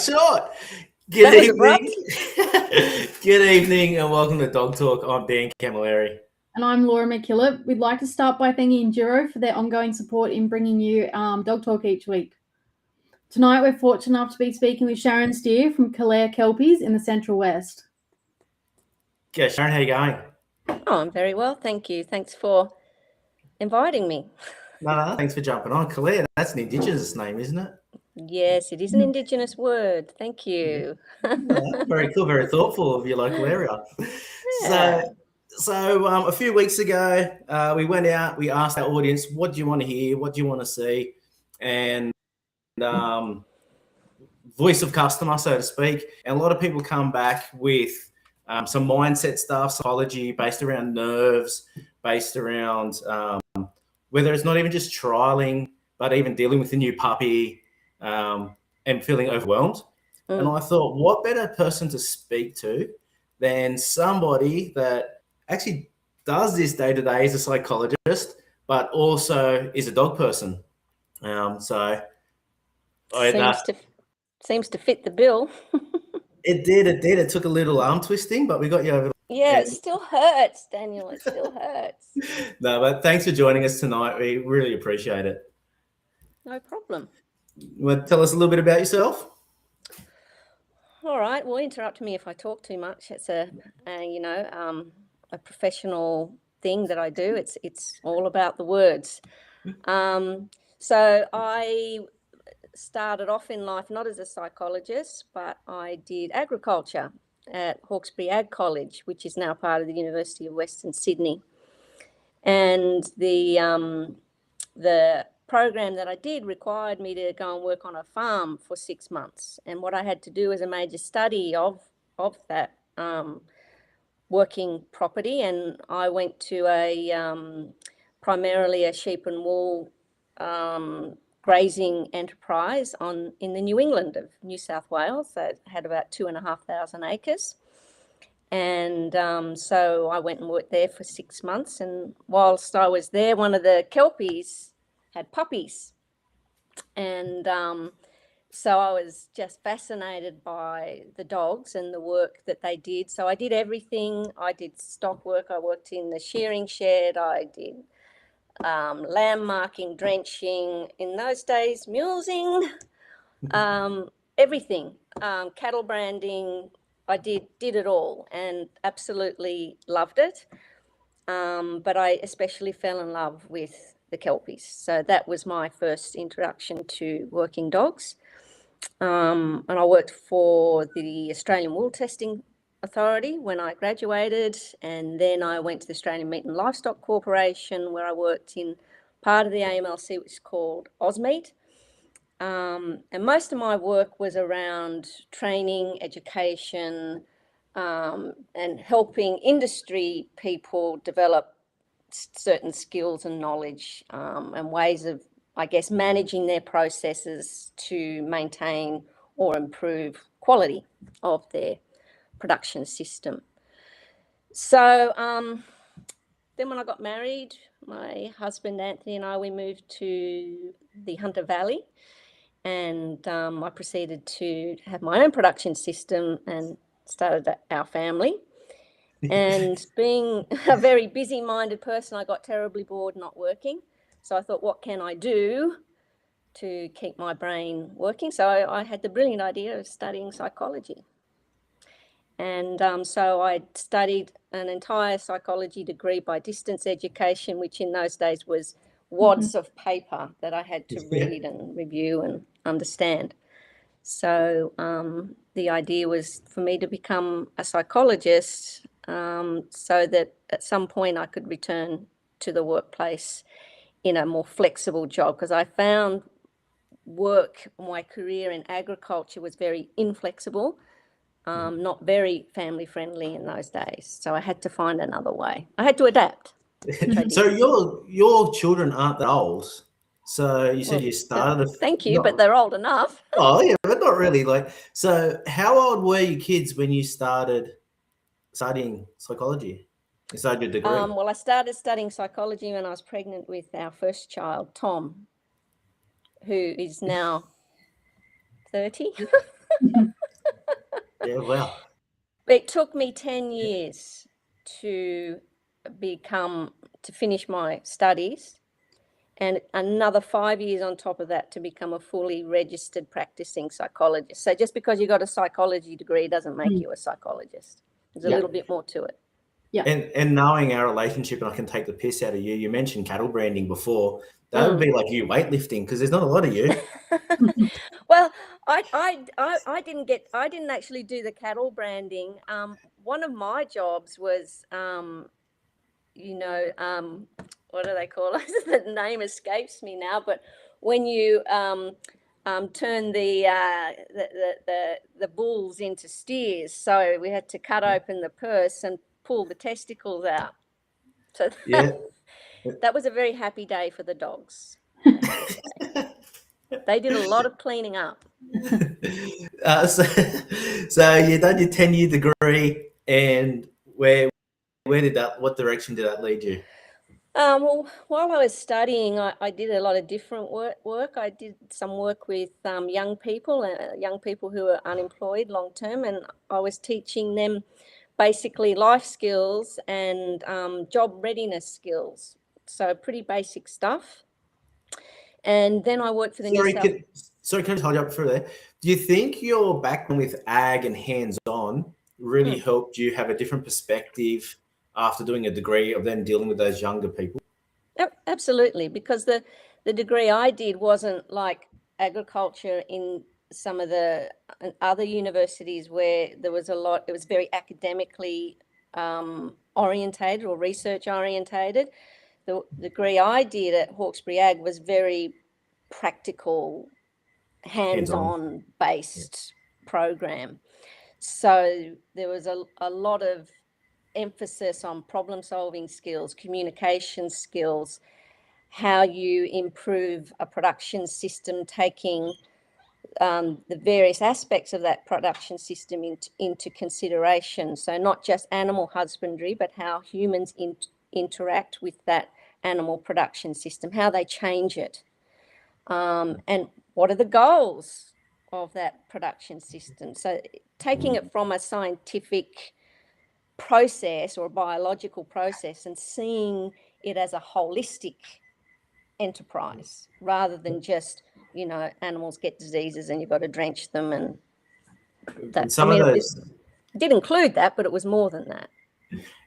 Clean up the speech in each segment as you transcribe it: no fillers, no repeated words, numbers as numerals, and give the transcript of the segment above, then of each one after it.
short. That Good was evening. Good evening and welcome to Dog Talk. I'm Dan Camilleri. And I'm Laura McKillop. We'd like to start by thanking Enduro for their ongoing support in bringing you Dog Talk each week. Tonight, we're fortunate enough to be speaking with Sharron Steer from Calare Kelpies in the Central West. Yeah, Sharron, how you going? Oh, I'm very well, thank you. Thanks for inviting me. No, thanks for jumping on. Calare, that's an Indigenous name, isn't it? Yes, it is an Indigenous word. Thank you. Yeah, very cool, very thoughtful of your local area. Yeah. So a few weeks ago, we went out, we asked our audience, what do you want to hear? What do you want to see? And voice of customer, so to speak. And a lot of people come back with some mindset stuff, psychology based around nerves, based around whether it's not even just trialing, but even dealing with a new puppy and feeling overwhelmed. And I thought, what better person to speak to than somebody that actually does this day to day as a psychologist, but also is a dog person. Seems to fit the bill. It did. It took a little arm twisting, but we got you over. Yeah, it still hurts, Daniel. It still hurts. No, but thanks for joining us tonight. We really appreciate it. No problem. You want to tell us a little bit about yourself? All right. Well, interrupt me if I talk too much. It's a professional thing that I do. It's all about the words. So I started off in life not as a psychologist, but I did agriculture at Hawkesbury Ag College, which is now part of the University of Western Sydney. And the program that I did required me to go and work on a farm for 6 months. And what I had to do as a major study of that working property, and I went to primarily a sheep and wool grazing enterprise in the New England of New South Wales that had about 2,500 acres. And so I went and worked there for 6 months. And whilst I was there, one of the Kelpies had puppies. And so I was just fascinated by the dogs and the work that they did. So I did everything. I did stock work. I worked in the shearing shed. I did lamb marking, drenching, in those days, mulesing, everything, cattle branding. I did it all and absolutely loved it. But I especially fell in love with the Kelpies. So that was my first introduction to working dogs. And I worked for the Australian Wool Testing Authority when I graduated, and then I went to the Australian Meat and Livestock Corporation, where I worked in part of the AMLC, which is called AusMeat. And most of my work was around training, education, and helping industry people develop certain skills and knowledge and ways of, I guess, managing their processes to maintain or improve quality of their production system. So then when I got married, my husband Anthony and I, we moved to the Hunter Valley, and I proceeded to have my own production system and started our family. And being a very busy-minded person, I got terribly bored not working. So I thought, what can I do to keep my brain working? So I had the brilliant idea of studying psychology. And so I studied an entire psychology degree by distance education, which in those days was wads of paper that I had to read and review and understand. So the idea was for me to become a psychologist so that at some point I could return to the workplace in a more flexible job, because I found my career in agriculture was very inflexible. Not very family friendly in those days. So I had to find another way. I had to adapt. So your children aren't that old. So you said you started. Thank you, but they're old enough. Oh yeah, but not really. So how old were your kids when you started studying psychology? You started your degree. Well, I started studying psychology when I was pregnant with our first child, Tom, who is now 30. Yeah, well, It took me 10 years to finish my studies, and another 5 years on top of that to become a fully registered practicing psychologist. So just because you got a psychology degree doesn't make you a psychologist. There's a Yeah. little bit more to it. Yeah. And knowing our relationship, and I can take the piss out of you. You mentioned cattle branding before. That would be like you weightlifting, because there's not a lot of you. Well, I didn't actually do the cattle branding. One of my jobs was, what do they call it? The name escapes me now. But when you turn the bulls into steers, so we had to cut open the purse and pull the testicles out. So Yeah. that was a very happy day for the dogs. They did a lot of cleaning up. So you done your 10-year degree, and what direction did that lead you? Well, while I was studying, I did a lot of different work. I did some work with young people who are unemployed long term, and I was teaching them basically life skills and job readiness skills. So pretty basic stuff. And then I worked for the New South. Sorry, can I hold you up for there? Do you think your background with ag and hands-on really helped you have a different perspective after doing a degree of then dealing with those younger people? Absolutely, because the degree I did wasn't like agriculture in some of the other universities where there was a lot. It was very academically orientated or research orientated. The degree I did at Hawkesbury Ag was very practical, hands-on based program. So there was a lot of emphasis on problem solving skills, communication skills, how you improve a production system, taking the various aspects of that production system into consideration. So not just animal husbandry, but how humans interact with that animal production system, how they change it, and what are the goals of that production system. So taking it from a scientific process or a biological process and seeing it as a holistic enterprise rather than just, animals get diseases and you've got to drench them and that. It did include that, but it was more than that.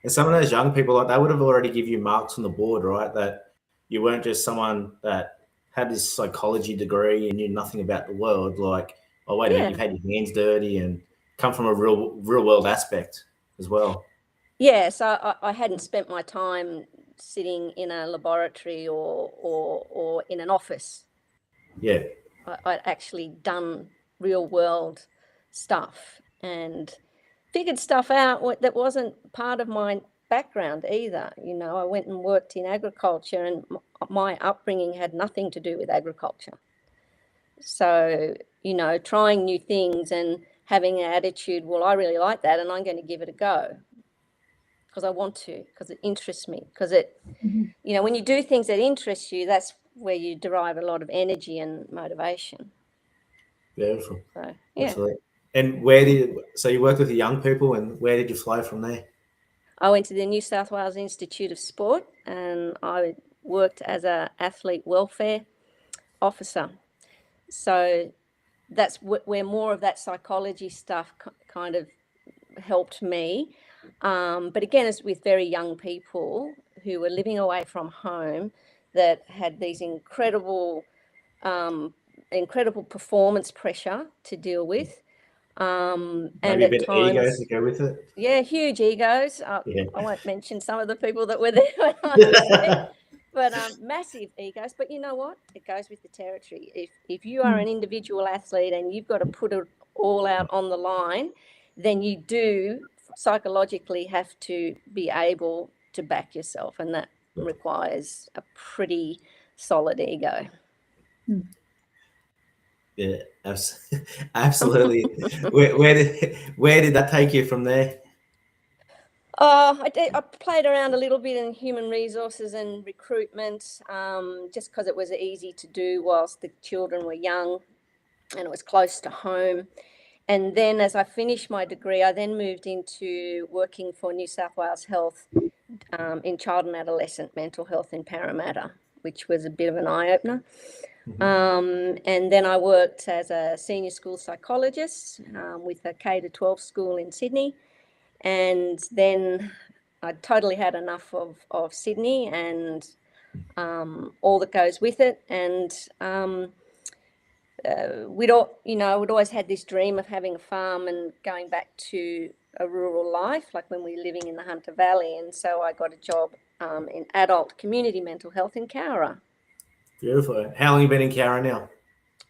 And some of those young people, like, they would have already give you marks on the board, right? That you weren't just someone that had this psychology degree and knew nothing about the world. Like, oh, wait a minute, you've had your hands dirty and come from a real world aspect as well. Yeah, so I hadn't spent my time sitting in a laboratory or in an office. Yeah. I'd actually done real world stuff and figured stuff out that wasn't part of my background either. I went and worked in agriculture, and my upbringing had nothing to do with agriculture. So, trying new things and having an attitude, well, I really like that and I'm going to give it a go because I want to, because it interests me, because it, when you do things that interest you, that's where you derive a lot of energy and motivation. Beautiful. So, yeah. Absolutely. And so you worked with the young people, and where did you flow from there? I went to the New South Wales Institute of Sport, and I worked as an athlete welfare officer. So that's where more of that psychology stuff kind of helped me. But again, it's with very young people who were living away from home that had these incredible performance pressure to deal with. Maybe and a bit at times, of ego to go with it. Yeah, huge egos. Yeah. I won't mention some of the people that were there when I was there, but massive egos. But you know what? It goes with the territory. If you are an individual athlete and you've got to put it all out on the line, then you do psychologically have to be able to back yourself, and that requires a pretty solid ego. Yeah, absolutely. Where did that take you from there? I played around a little bit in human resources and recruitment, just because it was easy to do whilst the children were young and it was close to home. And then as I finished my degree, I then moved into working for New South Wales Health in child and adolescent mental health in Parramatta, which was a bit of an eye-opener. And then I worked as a senior school psychologist with a K-12 school in Sydney. And then I totally had enough of Sydney and all that goes with it. And we'd always had this dream of having a farm and going back to a rural life, like when we were living in the Hunter Valley. And so I got a job in adult community mental health in Cowra. Beautiful. How long have you been in Cowra now?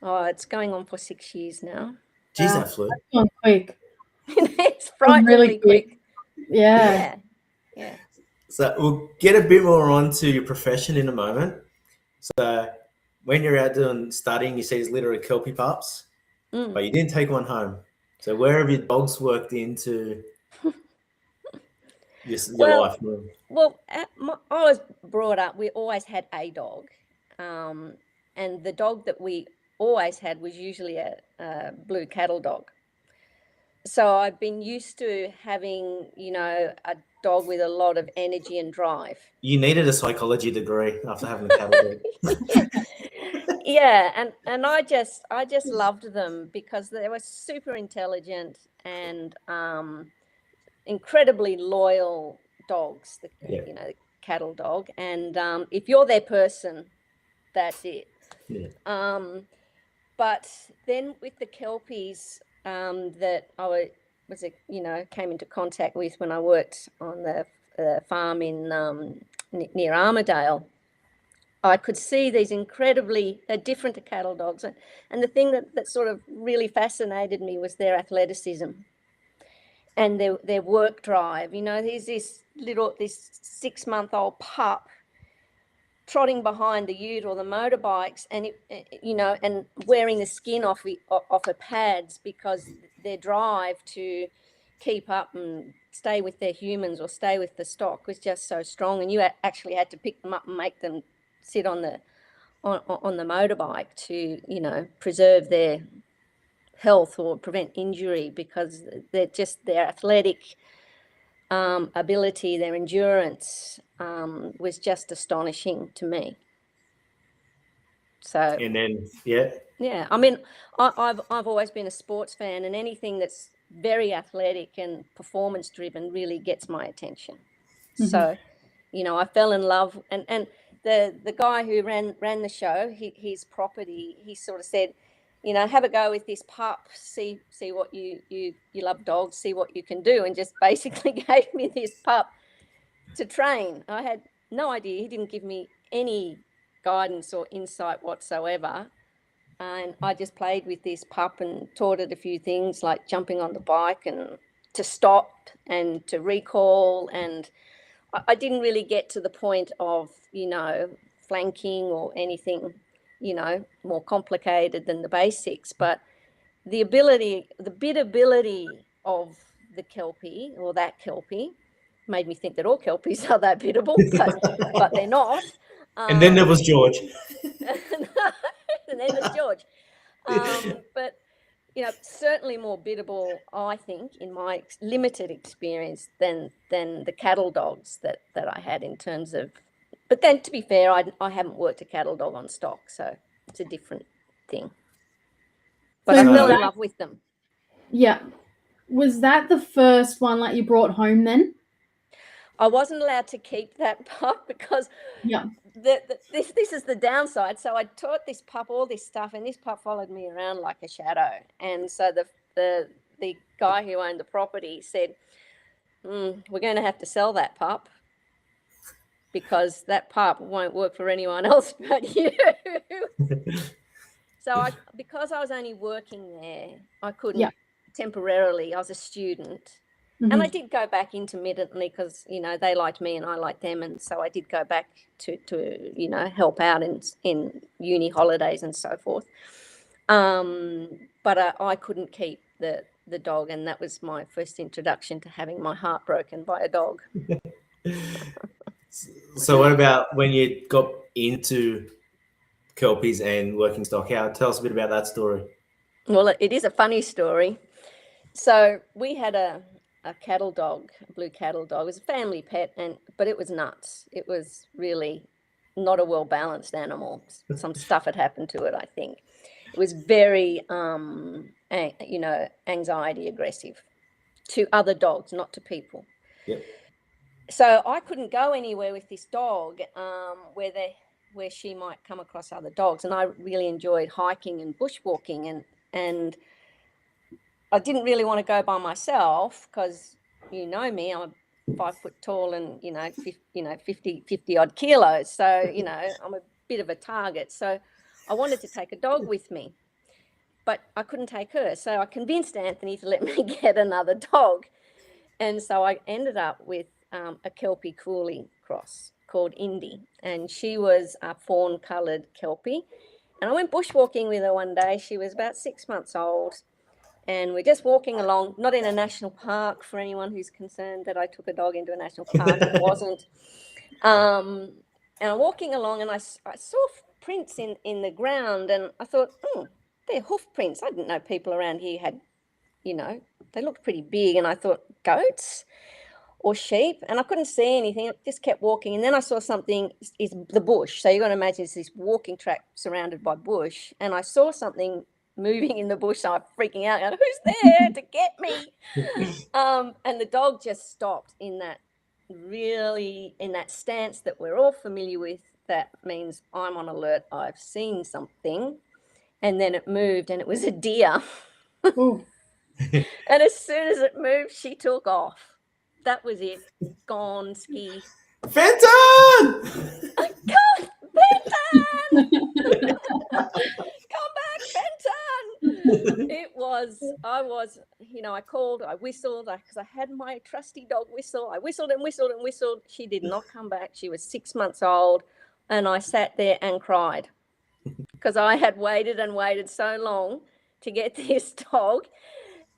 Oh, it's going on for 6 years now. Geez, that flew. That's gone quick. It's frighteningly really quick. Yeah. Yeah. So we'll get a bit more onto your profession in a moment. So when you're out doing studying, you see this litter of Kelpie pups, but you didn't take one home. So where have your dogs worked into your life? Well, I was brought up, we always had a dog. And the dog that we always had was usually a blue cattle dog. So I've been used to having, a dog with a lot of energy and drive. You needed a psychology degree after having a cattle dog. Yeah, and I just loved them because they were super intelligent and incredibly loyal dogs. The cattle dog, and if you're their person, that's it. Yeah. But then with the Kelpies that I came into contact with when I worked on the farm in near Armidale, I could see these they're different to cattle dogs. And the thing that sort of really fascinated me was their athleticism and their work drive. There's this 6-month-old pup trotting behind the ute or the motorbikes and and wearing the skin off her pads because their drive to keep up and stay with their humans or stay with the stock was just so strong, and you actually had to pick them up and make them sit on the motorbike to preserve their health or prevent injury, because their athletic ability, their endurance was just astonishing to me. So and then yeah, I mean, I've always been a sports fan, and anything that's very athletic and performance driven really gets my attention. So I fell in love, and the guy who ran the show, his property, he sort of said, have a go with this pup, see what you love dogs, see what you can do, and just basically gave me this pup to train. I had no idea. He didn't give me any guidance or insight whatsoever, and I just played with this pup and taught it a few things like jumping on the bike and to stop and to recall, and I didn't really get to the point of flanking or anything more complicated than the basics, but the biddability of the Kelpie, or that Kelpie, made me think that all Kelpies are that biddable, but they're not. And then there was George. And then there's George. But certainly more biddable, I think, in my limited experience than the cattle dogs that I had in terms of. But then, to be fair, I haven't worked a cattle dog on stock, so it's a different thing. But I fell in love with them. Yeah. Was that the first one you brought home then? I wasn't allowed to keep that pup because this is the downside. So I taught this pup all this stuff, and this pup followed me around like a shadow. And so the guy who owned the property said, we're going to have to sell that pup, because that pup won't work for anyone else but you. So because I was only working there, I couldn't temporarily. I was a student. And I did go back intermittently because, they liked me and I liked them. And so I did go back to help out in uni holidays and so forth. But I couldn't keep the dog. And that was my first introduction to having my heart broken by a dog. So what about when you got into Kelpies and working stock? Tell us a bit about that story. Well, it is a funny story. So we had a cattle dog, a blue cattle dog. It was a family pet, but it was nuts. It was really not a well-balanced animal. Some stuff had happened to it, I think. It was very, anxiety aggressive to other dogs, not to people. Yep. So I couldn't go anywhere with this dog where she might come across other dogs. And I really enjoyed hiking and bushwalking, and I didn't really want to go by myself because, you know me, I'm 5 foot tall and, 50 odd kilos. So, I'm a bit of a target. So I wanted to take a dog with me, but I couldn't take her. So I convinced Anthony to let me get another dog. And so I ended up with a Kelpie Cooley cross called Indy. And she was a fawn coloured Kelpie. And I went bushwalking with her one day. She was about 6 months old. And we're just walking along, not in a national park for anyone who's concerned that I took a dog into a national park. It wasn't. And I'm walking along and I saw prints in the ground and I thought, they're hoof prints. I didn't know people around here had, they looked pretty big. And I thought, goats or sheep? And I couldn't see anything. I just kept walking. And then I saw something, is the bush. So you've got to imagine it's this walking track surrounded by bush. And I saw something moving in the bush. So I'm freaking out. Going, who's there to get me? And the dog just stopped in that stance that we're all familiar with. That means I'm on alert. I've seen something. And then it moved and it was a deer. And as soon as it moved, she took off. That was it. Gone ski. Fenton! Come, Fenton! Come back, Fenton! I whistled because I had my trusty dog whistle. I whistled and whistled and whistled. She did not come back. She was 6 months old. And I sat there and cried because I had waited and waited so long to get this dog.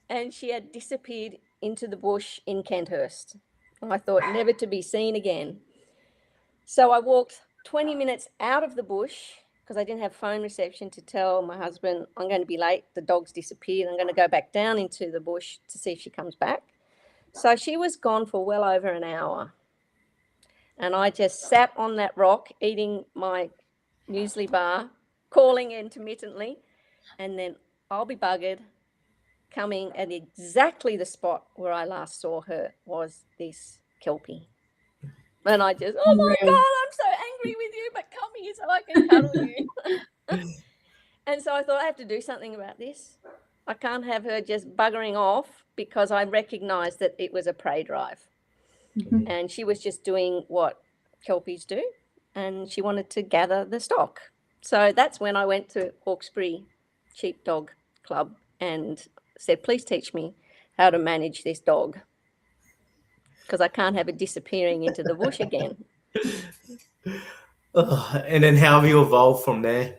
And she had disappeared into the bush in Kenthurst. I thought never to be seen again. So I walked 20 minutes out of the bush because I didn't have phone reception to tell my husband, I'm going to be late. The dog's disappeared. I'm going to go back down into the bush to see if she comes back. So she was gone for well over an hour. And I just sat on that rock eating my muesli bar, calling intermittently. And then I'll be buggered. Coming at exactly the spot where I last saw her was this Kelpie. And I just, oh my God, I'm so angry with you, but come here so I can cuddle you. And so I thought I have to do something about this. I can't have her just buggering off because I recognized that it was a prey drive. Mm-hmm. And she was just doing what Kelpies do. And she wanted to gather the stock. So that's when I went to Hawkesbury Sheepdog Club and said, please teach me how to manage this dog because I can't have it disappearing into the bush again. And then how have you evolved from there?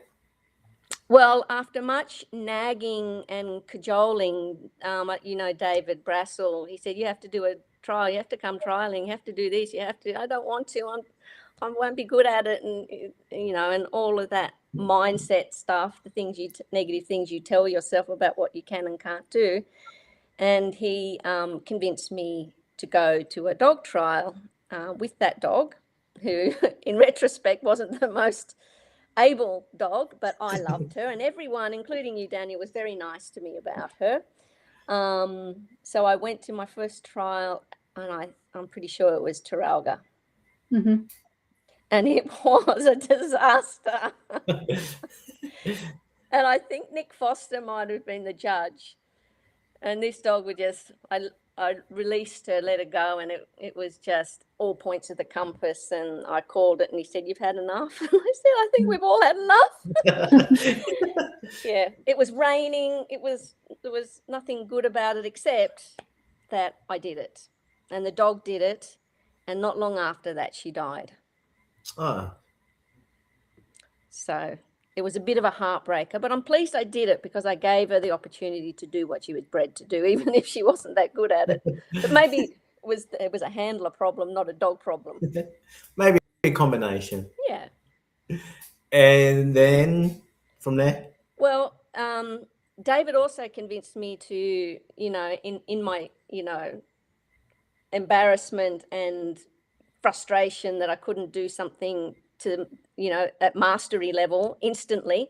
Well, after much nagging and cajoling, David Brassel, he said, you have to do a trial, you have to come trialing, you have to do this, you have to, I don't want to, I won't be good at it. And, and all of that mindset stuff, the negative things you tell yourself about what you can and can't do. And he convinced me to go to a dog trial with that dog, who in retrospect wasn't the most able dog, but I loved her. And everyone, including you, Daniel, was very nice to me about her. So I went to my first trial and I'm pretty sure it was Taralga. Mm-hmm. And it was a disaster. And I think Nick Foster might have been the judge. And this dog would just, I released her, let her go, and it was just all points of the compass. And I called it and he said, you've had enough? And I said, I think we've all had enough. Yeah, it was raining. There was nothing good about it except that I did it. And the dog did it. And not long after that, she died. Oh. So it was a bit of a heartbreaker, but I'm pleased I did it because I gave her the opportunity to do what she was bred to do, even if she wasn't that good at it. But maybe it was a handler problem, not a dog problem. Maybe a combination. Yeah. And then from there? Well, David also convinced me to, in my, embarrassment and frustration that I couldn't do something to, at mastery level instantly.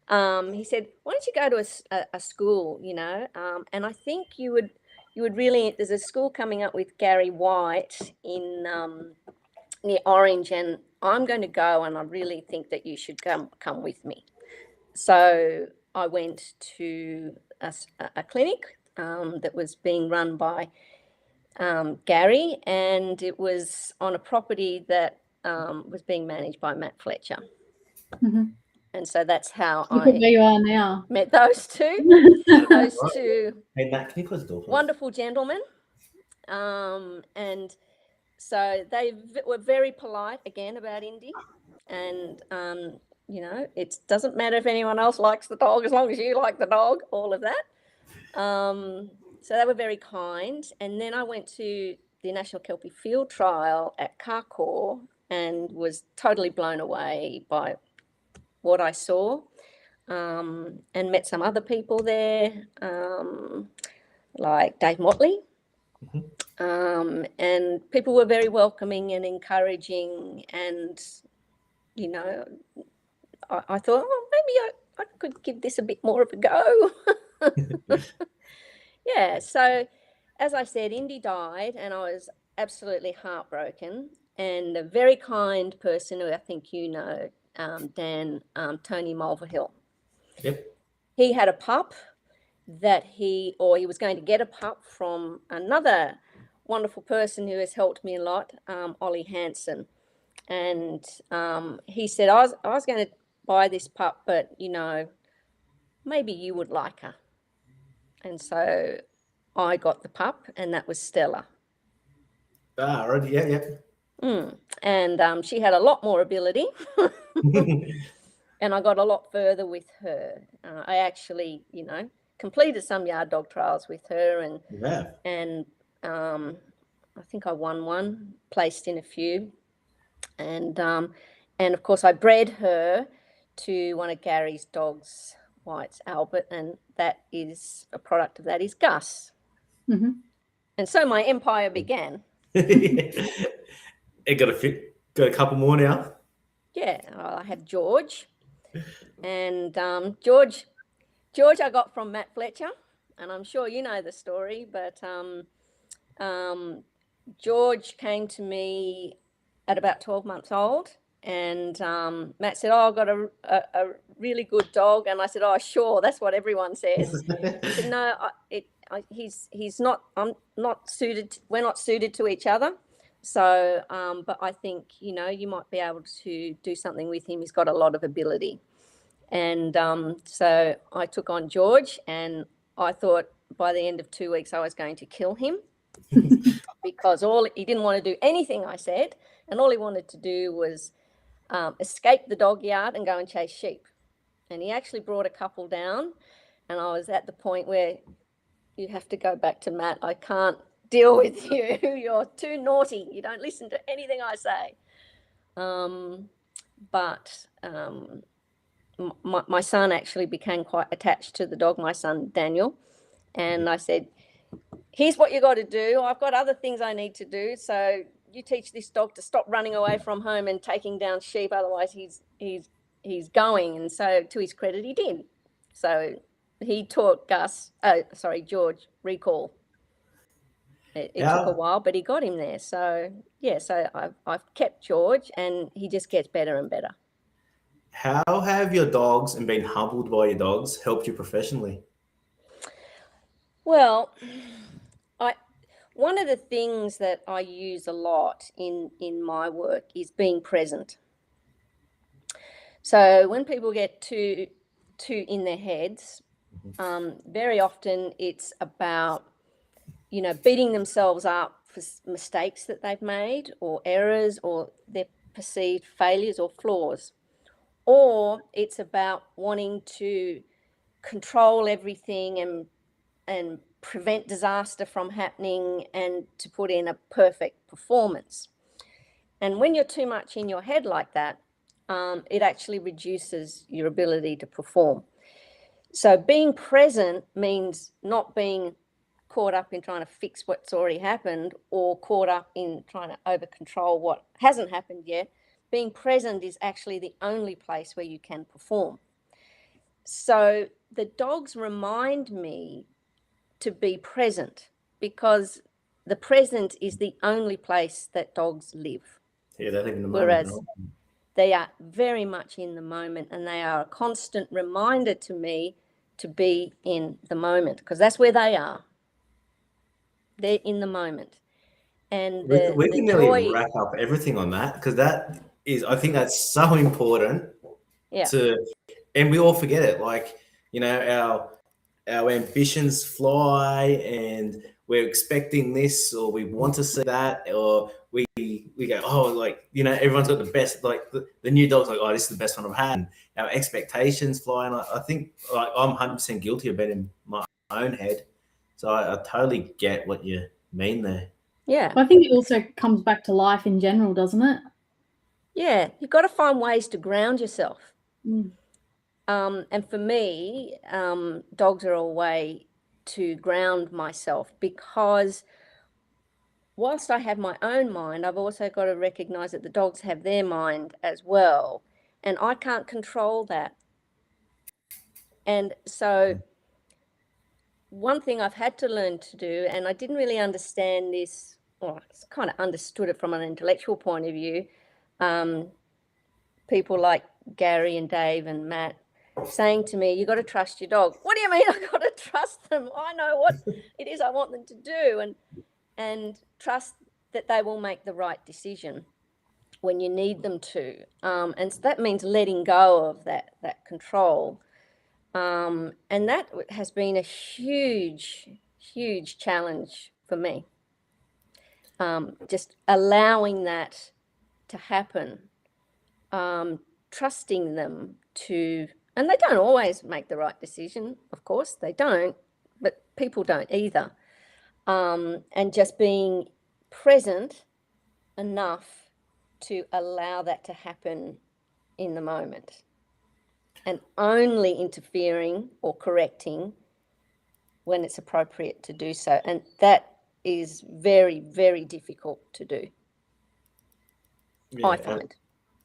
He said, why don't you go to a school, and I think you would really, there's a school coming up with Gary White in near Orange, and I'm going to go, and I really think that you should come with me. So I went to a clinic that was being run by Gary, and it was on a property that was being managed by Matt Fletcher. Mhm. And so that's how Look at where I you are now. met those two Hey, Nat, can you close the door, please? wonderful gentlemen. And so they were very polite again about Indy, and it doesn't matter if anyone else likes the dog as long as you like the dog, all of that. So they were very kind. And then I went to the National Kelpie Field Trial at Carcoar and was totally blown away by what I saw, and met some other people there, like Dave Motley. And people were very welcoming and encouraging, and I thought, maybe I could give this a bit more of a go. Yeah, so as I said, Indy died, and I was absolutely heartbroken. And a very kind person who I think Dan, Tony Mulvihill. Yep. He had a pup that he was going to get a pup from another wonderful person who has helped me a lot, Ollie Hansen. And he said, I was going to buy this pup, but, maybe you would like her. And so I got the pup, and that was Stella. Right, yeah. And she had a lot more ability. And I got a lot further with her. I actually, completed some yard dog trials with her, and I think I won one, placed in a few, and of course I bred her to one of Gary's dogs, White's Albert, and that is a product of that is Gus. Mm-hmm. And so my empire began. It got a couple more now. Yeah, I have George, and George I got from Matt Fletcher, and I'm sure you know the story, but George came to me at about 12 months old, and Matt said, I've got a really good dog, and I said, sure, that's what everyone says. He said, no, he's not, I'm not suited, we're not suited to each other. So, but I think, you might be able to do something with him. He's got a lot of ability. And so I took on George, and I thought by the end of 2 weeks I was going to kill him because he didn't want to do anything I said, and all he wanted to do was escape the dog yard and go and chase sheep. And he actually brought a couple down, and I was at the point where you have to go back to Matt. I can't deal with you. You're too naughty. You don't listen to anything I say. But my son actually became quite attached to the dog, my son Daniel. And I said, here's what you got to do. I've got other things I need to do. So you teach this dog to stop running away from home and taking down sheep. Otherwise he's going. And so to his credit, he did. So he taught George recall. It took a while, but he got him there. So yeah, so I've kept George, and he just gets better and better. How have your dogs and being humbled by your dogs helped you professionally? Well, one of the things that I use a lot in my work is being present. So when people get too in their heads, very often it's about, beating themselves up for mistakes that they've made, or errors, or their perceived failures or flaws. Or it's about wanting to control everything and prevent disaster from happening and to put in a perfect performance. And when you're too much in your head like that, it actually reduces your ability to perform. So being present means not being caught up in trying to fix what's already happened or caught up in trying to over control what hasn't happened yet. Being present is actually the only place where you can perform. So the dogs remind me to be present, because the present is the only place that dogs live. Yeah, they live in the Whereas moment. they are very much in the moment, and they are a constant reminder to me to be in the moment, because that's where they are. They're in the moment. And We the can nearly joy, wrap up everything on that, because that is, I think that's so important yeah, and we all forget it. Like, you know, our ambitions fly and we're expecting this, or we want to see that, or we go, oh, like, you know, everyone's got the best, like the new dog's like, oh, this is the best one I've had. And our expectations fly. And I think, like, I'm 100% guilty of it in my own head. So I totally get what you mean there. yeah. I think it also comes back to life in general, doesn't it? Yeah, you've got to find ways to ground yourself. Mm. And for me, dogs are a way to ground myself, because whilst I have my own mind, I've also got to recognize that the dogs have their mind as well. And I can't control that. And so one thing I've had to learn to do, and I didn't really understand this, or I kind of understood it from an intellectual point of view, people like Gary and Dave and Matt saying to me, you got to trust your dog. What do you mean I got to trust them? I know what it is I want them to do, and trust that they will make the right decision when you need them to. And so that means letting go of that control. And that has been a huge, huge challenge for me. Just allowing that to happen. Trusting them to, and they don't always make the right decision, of course, they don't, but people don't either. And just being present enough to allow that to happen in the moment, and only interfering or correcting when it's appropriate to do so. And that is very, very difficult to do. Yeah, I find.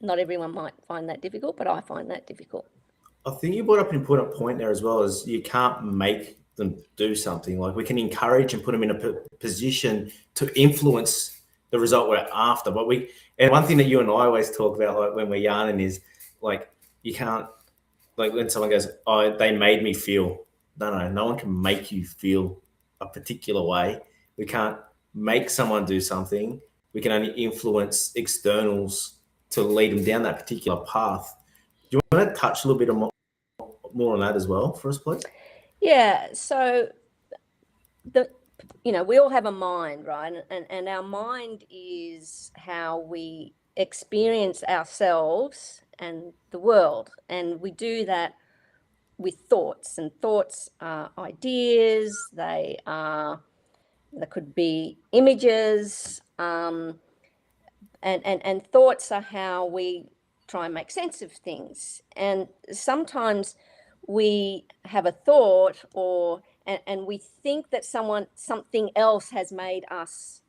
Not everyone might find that difficult, but I find that difficult. I think you brought up an important point there as well, is you can't make them do something. Like, we can encourage and put them in a position to influence the result we're after. But and one thing that you and I always talk about, like when we're yarning, is like, you can't, like when someone goes, oh, they made me feel. No one can make you feel a particular way. We can't make someone do something. We can only influence externals to lead them down that particular path. Do you want to touch a little bit more on that as well for us, please? Yeah. So we all have a mind, right? And our mind is how we experience ourselves and the world. And we do that with thoughts, and thoughts are ideas. There could be images, and thoughts are how we try and make sense of things. And sometimes we have a thought, and we think that something else has made us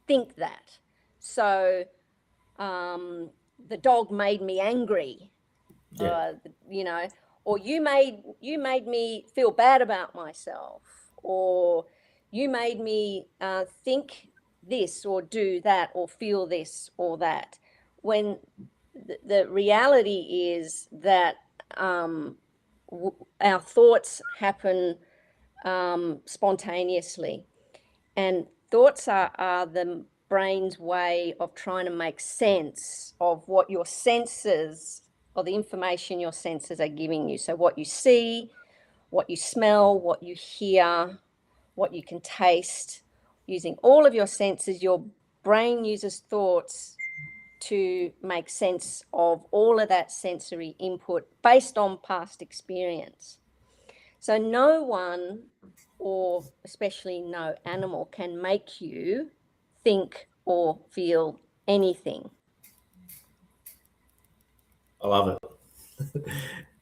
think that. So the dog made me angry. Yeah. Or you made me feel bad about myself, or you made me think this or do that or feel this or that, when the reality is that our thoughts happen spontaneously, and thoughts are the brain's way of trying to make sense of what your senses, or the information your senses are giving you. So what you see, what you smell, what you hear, what you can taste. Using all of your senses, your brain uses thoughts to make sense of all of that sensory input based on past experience. So no one, or especially no animal, can make you think or feel anything. I love it.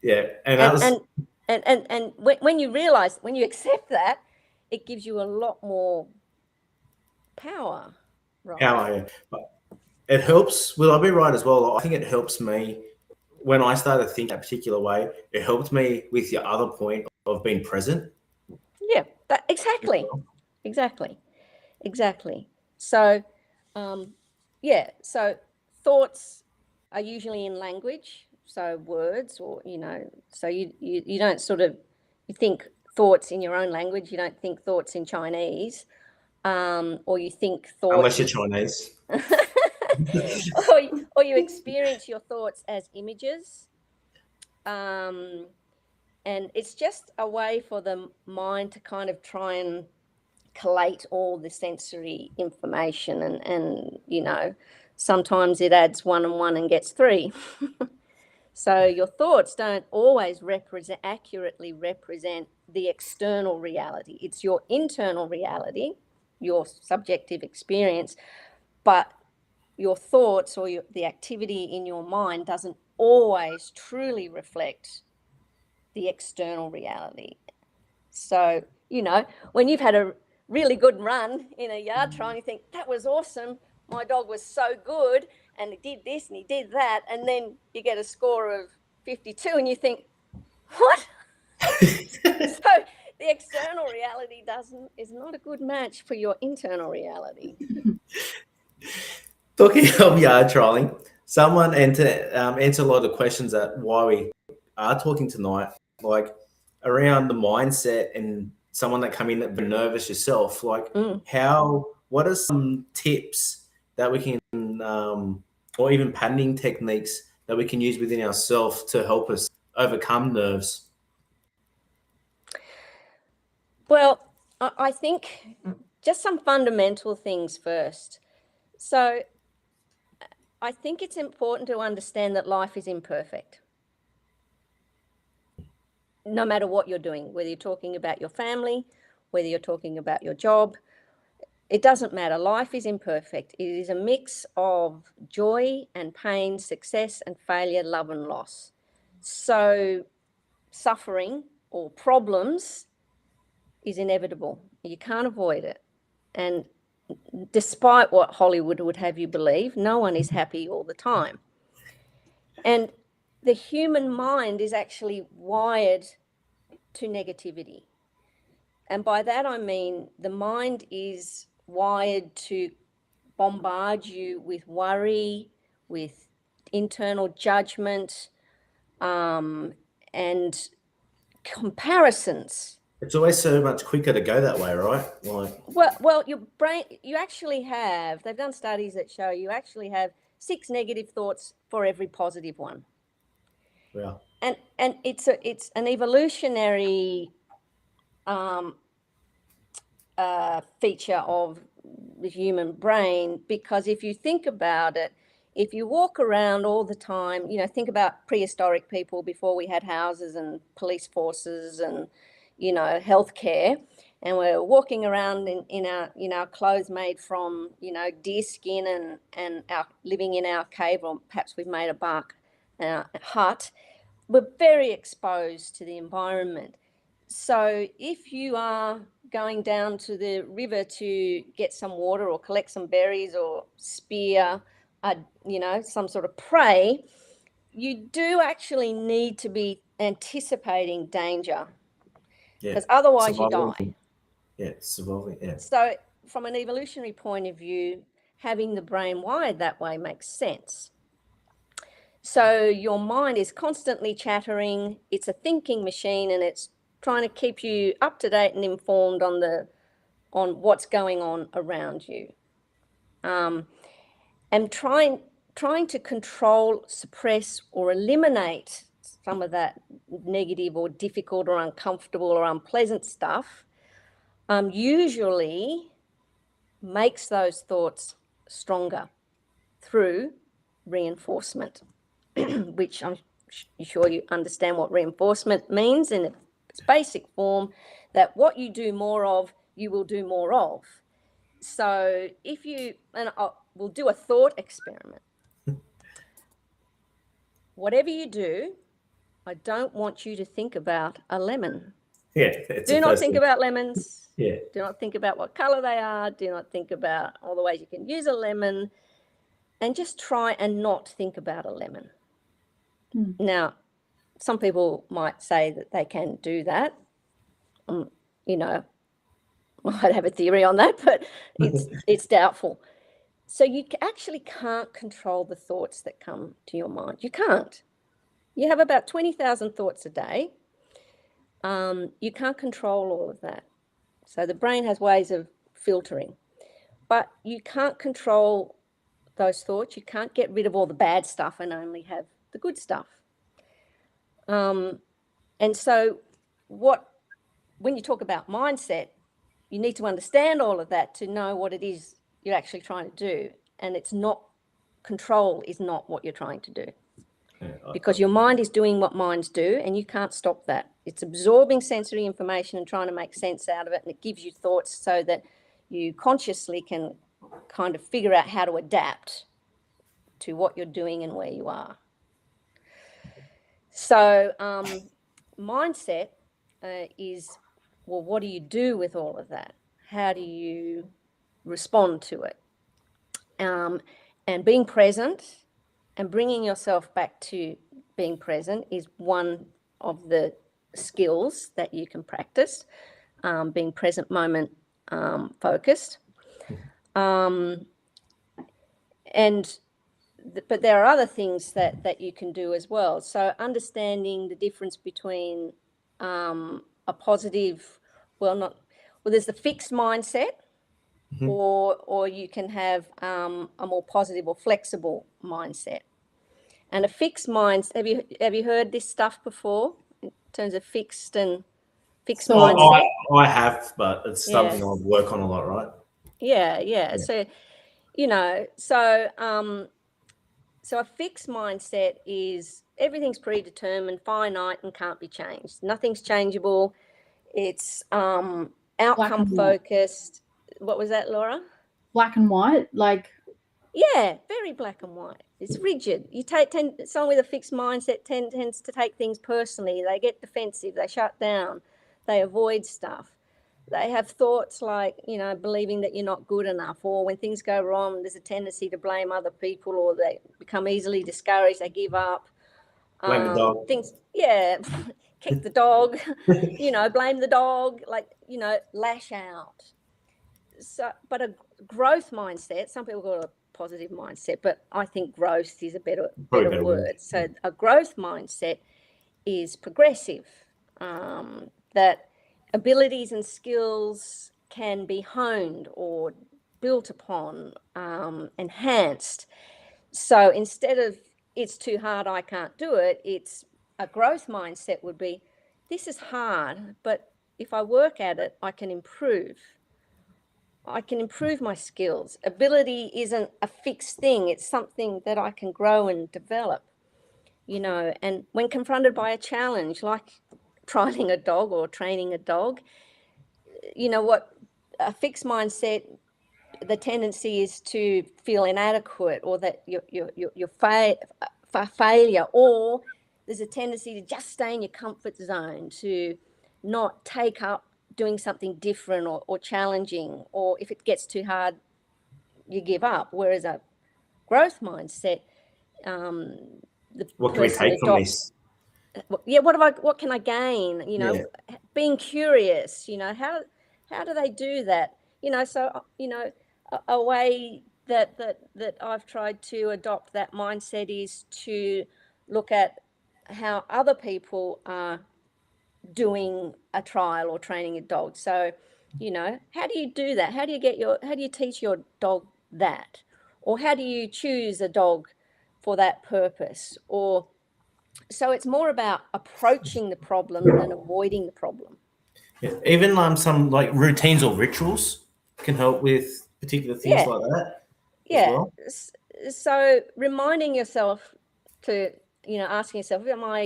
Yeah. And And when you realize, when you accept that, it gives you a lot more power, right? Power, yeah. But it helps. Will I be right as well? I think it helps me when I started thinking that particular way. It helped me with your other point of being present. Yeah, exactly. So, yeah, so thoughts are usually in language, so words, or, so you don't sort of, you think thoughts in your own language, you don't think thoughts in Chinese, or you think thoughts Unless you're Chinese. or you experience your thoughts as images. And it's just a way for the mind to kind of try and collate all the sensory information, and sometimes it adds 1 and 1 and gets 3. So your thoughts don't always accurately represent the external reality. It's your internal reality, your subjective experience, but your thoughts or the activity in your mind doesn't always truly reflect the external reality. So, when you've had a really good run in a yard trial, you think, that was awesome, my dog was so good, and he did this and he did that, and then you get a score of 52 and you think, what? So the external reality is not a good match for your internal reality. Talking of yard trialing, someone answer a lot of questions that why we are talking tonight, like around the mindset, and someone that come in that been nervous yourself, like what are some tips that we can, or even patterning techniques that we can use within ourselves to help us overcome nerves? Well, I think just some fundamental things first. So I think it's important to understand that life is imperfect. No matter what you're doing, whether you're talking about your family, whether you're talking about your job, it doesn't matter. Life is imperfect. It is a mix of joy and pain, success and failure, love and loss. So suffering or problems is inevitable. You can't avoid it. And despite what Hollywood would have you believe, no one is happy all the time. And the human mind is actually wired to negativity. And by that I mean the mind is wired to bombard you with worry, with internal judgment, and comparisons. It's always so much quicker to go that way, right? Well, your brain, they've done studies that show you actually have 6 negative thoughts for every positive one. Yeah. And it's an evolutionary feature of the human brain, because if you think about it, if you walk around all the time, think about prehistoric people before we had houses and police forces and, healthcare, and we're walking around in our clothes made from, deer skin and our living in our cave, or perhaps we've made a bark hut. We're very exposed to the environment. So if you are going down to the river to get some water or collect some berries or spear, some sort of prey, you do actually need to be anticipating danger, because otherwise you die. Yeah, surviving. Yeah. So from an evolutionary point of view, having the brain wired that way makes sense. So your mind is constantly chattering. It's a thinking machine, and it's trying to keep you up to date and informed on what's going on around you, and trying to control, suppress, or eliminate some of that negative or difficult or uncomfortable or unpleasant stuff usually makes those thoughts stronger through reinforcement, which I'm sure you understand what reinforcement means in its basic form, that what you do more of, you will do more of. So we'll do a thought experiment. Whatever you do, I don't want you to think about a lemon. Yeah. Do not think about lemons. Yeah. Do not think about what color they are. Do not think about all the ways you can use a lemon. And just try and not think about a lemon. Now, some people might say that they can do that. You know, I'd have a theory on that, but it's doubtful. So you actually can't control the thoughts that come to your mind. You can't. You have about 20,000 thoughts a day. You can't control all of that. So the brain has ways of filtering, but you can't control those thoughts. You can't get rid of all the bad stuff and only have the good stuff. And so when you talk about mindset, you need to understand all of that to know what it is you're actually trying to do. And control is not what you're trying to do. Because your mind is doing what minds do, and you can't stop that. It's absorbing sensory information and trying to make sense out of it, and it gives you thoughts so that you consciously can kind of figure out how to adapt to what you're doing and where you are. So mindset is, well, what do you do with all of that? How do you respond to it? And being present and bringing yourself back to being present is one of the skills that you can practice, being present moment focused. But there are other things that you can do as well. So understanding the difference between a positive, there's the fixed mindset, or you can have a more positive or flexible mindset. And a fixed mind, have you heard this stuff before in terms of fixed mindset? I have, but it's something I work on a lot, right? Yeah. So, so a fixed mindset is everything's predetermined, finite, and can't be changed. Nothing's changeable. It's outcome focused. What was that, Laura? Black and white, like. Yeah, very black and white. It's rigid. Someone with a fixed mindset tends to take things personally. They get defensive. They shut down. They avoid stuff. They have thoughts like, believing that you're not good enough, or when things go wrong, there's a tendency to blame other people, or they become easily discouraged. They give up. Blame the dog. Kick the dog, blame the dog, lash out. So, but a growth mindset, some people call it a positive mindset, but I think growth is a better word. So a growth mindset is progressive, that abilities and skills can be honed or built upon, enhanced. So instead of it's too hard, I can't do it, it's a growth mindset would be, this is hard, but if I work at it, I can improve. I can improve my skills. Ability isn't a fixed thing. It's something that I can grow and develop, and when confronted by a challenge, like trialing a dog or training a dog, what a fixed mindset, the tendency is to feel inadequate, or that you're failure, or there's a tendency to just stay in your comfort zone, to not take up doing something different or challenging, or if it gets too hard, you give up. Whereas a growth mindset, what can we take from this? Yeah, what can I gain? Being curious. How do they do that? So a way that I've tried to adopt that mindset is to look at how other people are doing a trial or training a dog. So, how do you do that? How do you teach your dog that? Or how do you choose a dog for that purpose? So it's more about approaching the problem than avoiding the problem. Yeah. Even some like routines or rituals can help with particular things like that. Yeah. Well. So reminding yourself to, asking yourself, am I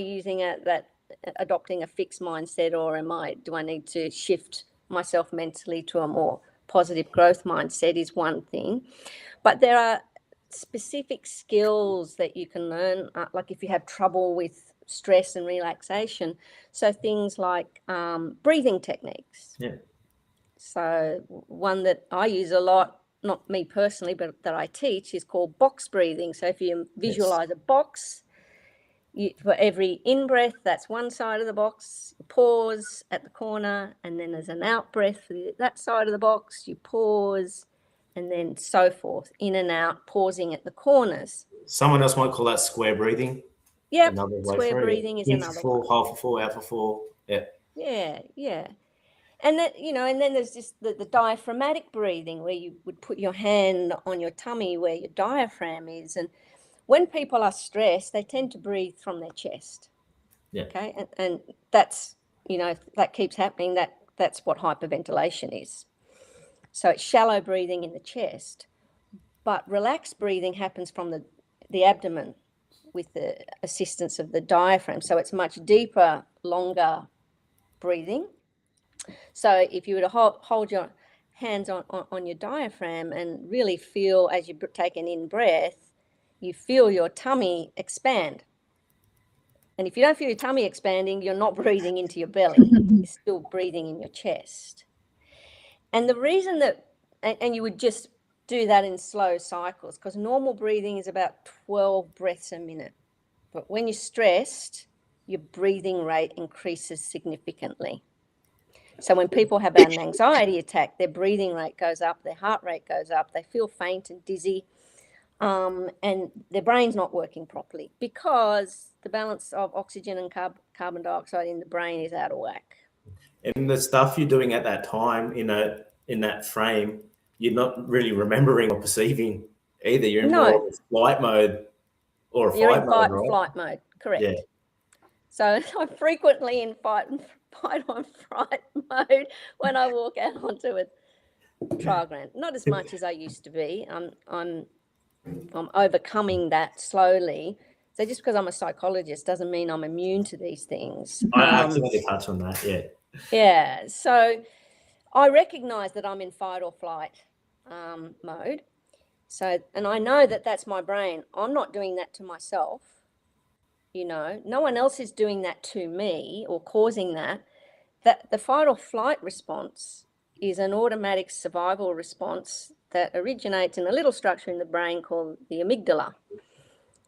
adopting a fixed mindset, or do I need to shift myself mentally to a more positive growth mindset is one thing. But there are specific skills that you can learn, like if you have trouble with stress and relaxation. So things like breathing techniques. Yeah. So one that I use a lot, not me personally, but that I teach, is called box breathing. So if you visualize a box, for every in-breath, that's one side of the box, you pause at the corner, and then there's an out-breath for that side of the box, you pause, and then so forth, in and out, pausing at the corners. Someone else might call that square breathing. Yep, Another way square through, breathing is in for another four, one. half for four, out for four. Yeah. Yeah. And that, and then there's just the diaphragmatic breathing, where you would put your hand on your tummy where your diaphragm is. And when people are stressed, they tend to breathe from their chest. Yeah. Okay. And that's, that keeps happening. That's what hyperventilation is. So it's shallow breathing in the chest, but relaxed breathing happens from the abdomen with the assistance of the diaphragm. So it's much deeper, longer breathing. So if you were to hold your hands on your diaphragm and really feel, as you take an in-breath, you feel your tummy expand. And if you don't feel your tummy expanding, you're not breathing into your belly. You're still breathing in your chest. And the reason that, and you would just do that in slow cycles, because normal breathing is about 12 breaths a minute. But when you're stressed, your breathing rate increases significantly. So when people have an anxiety attack, their breathing rate goes up, their heart rate goes up, they feel faint and dizzy, and their brain's not working properly because the balance of oxygen and carbon dioxide in the brain is out of whack. And the stuff you're doing at that time in that frame, you're not really remembering or perceiving either. You're in more of a flight mode or a You're fight in mode, fight right? and flight mode, correct. Yeah. So I'm frequently in fight or flight mode when I walk out onto a trial ground. Not as much as I used to be. I'm overcoming that slowly. So just because I'm a psychologist doesn't mean I'm immune to these things. I accidentally touch on that, yeah. Yeah, so I recognize that I'm in fight or flight mode. So, and I know that that's my brain. I'm not doing that to myself. No one else is doing that to me or causing that. That the fight or flight response is an automatic survival response that originates in a little structure in the brain called the amygdala.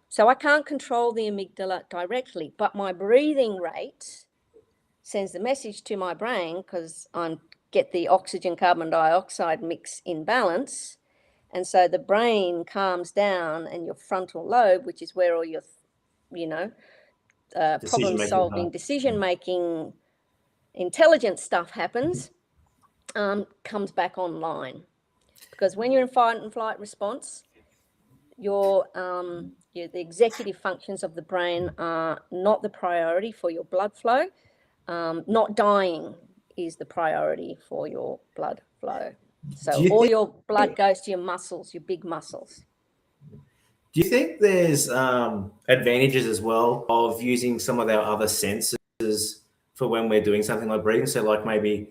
So I can't control the amygdala directly, but my breathing rate sends the message to my brain, because I get the oxygen carbon dioxide mix in balance. And so the brain calms down, and your frontal lobe, which is where all your, problem solving, decision making, intelligent stuff happens, comes back online. Because when you're in fight and flight response, the executive functions of the brain are not the priority for your blood flow. Not dying is the priority for your blood flow. So all your blood goes to your muscles, your big muscles. Do you think there's advantages as well of using some of our other senses for when we're doing something like breathing? So like maybe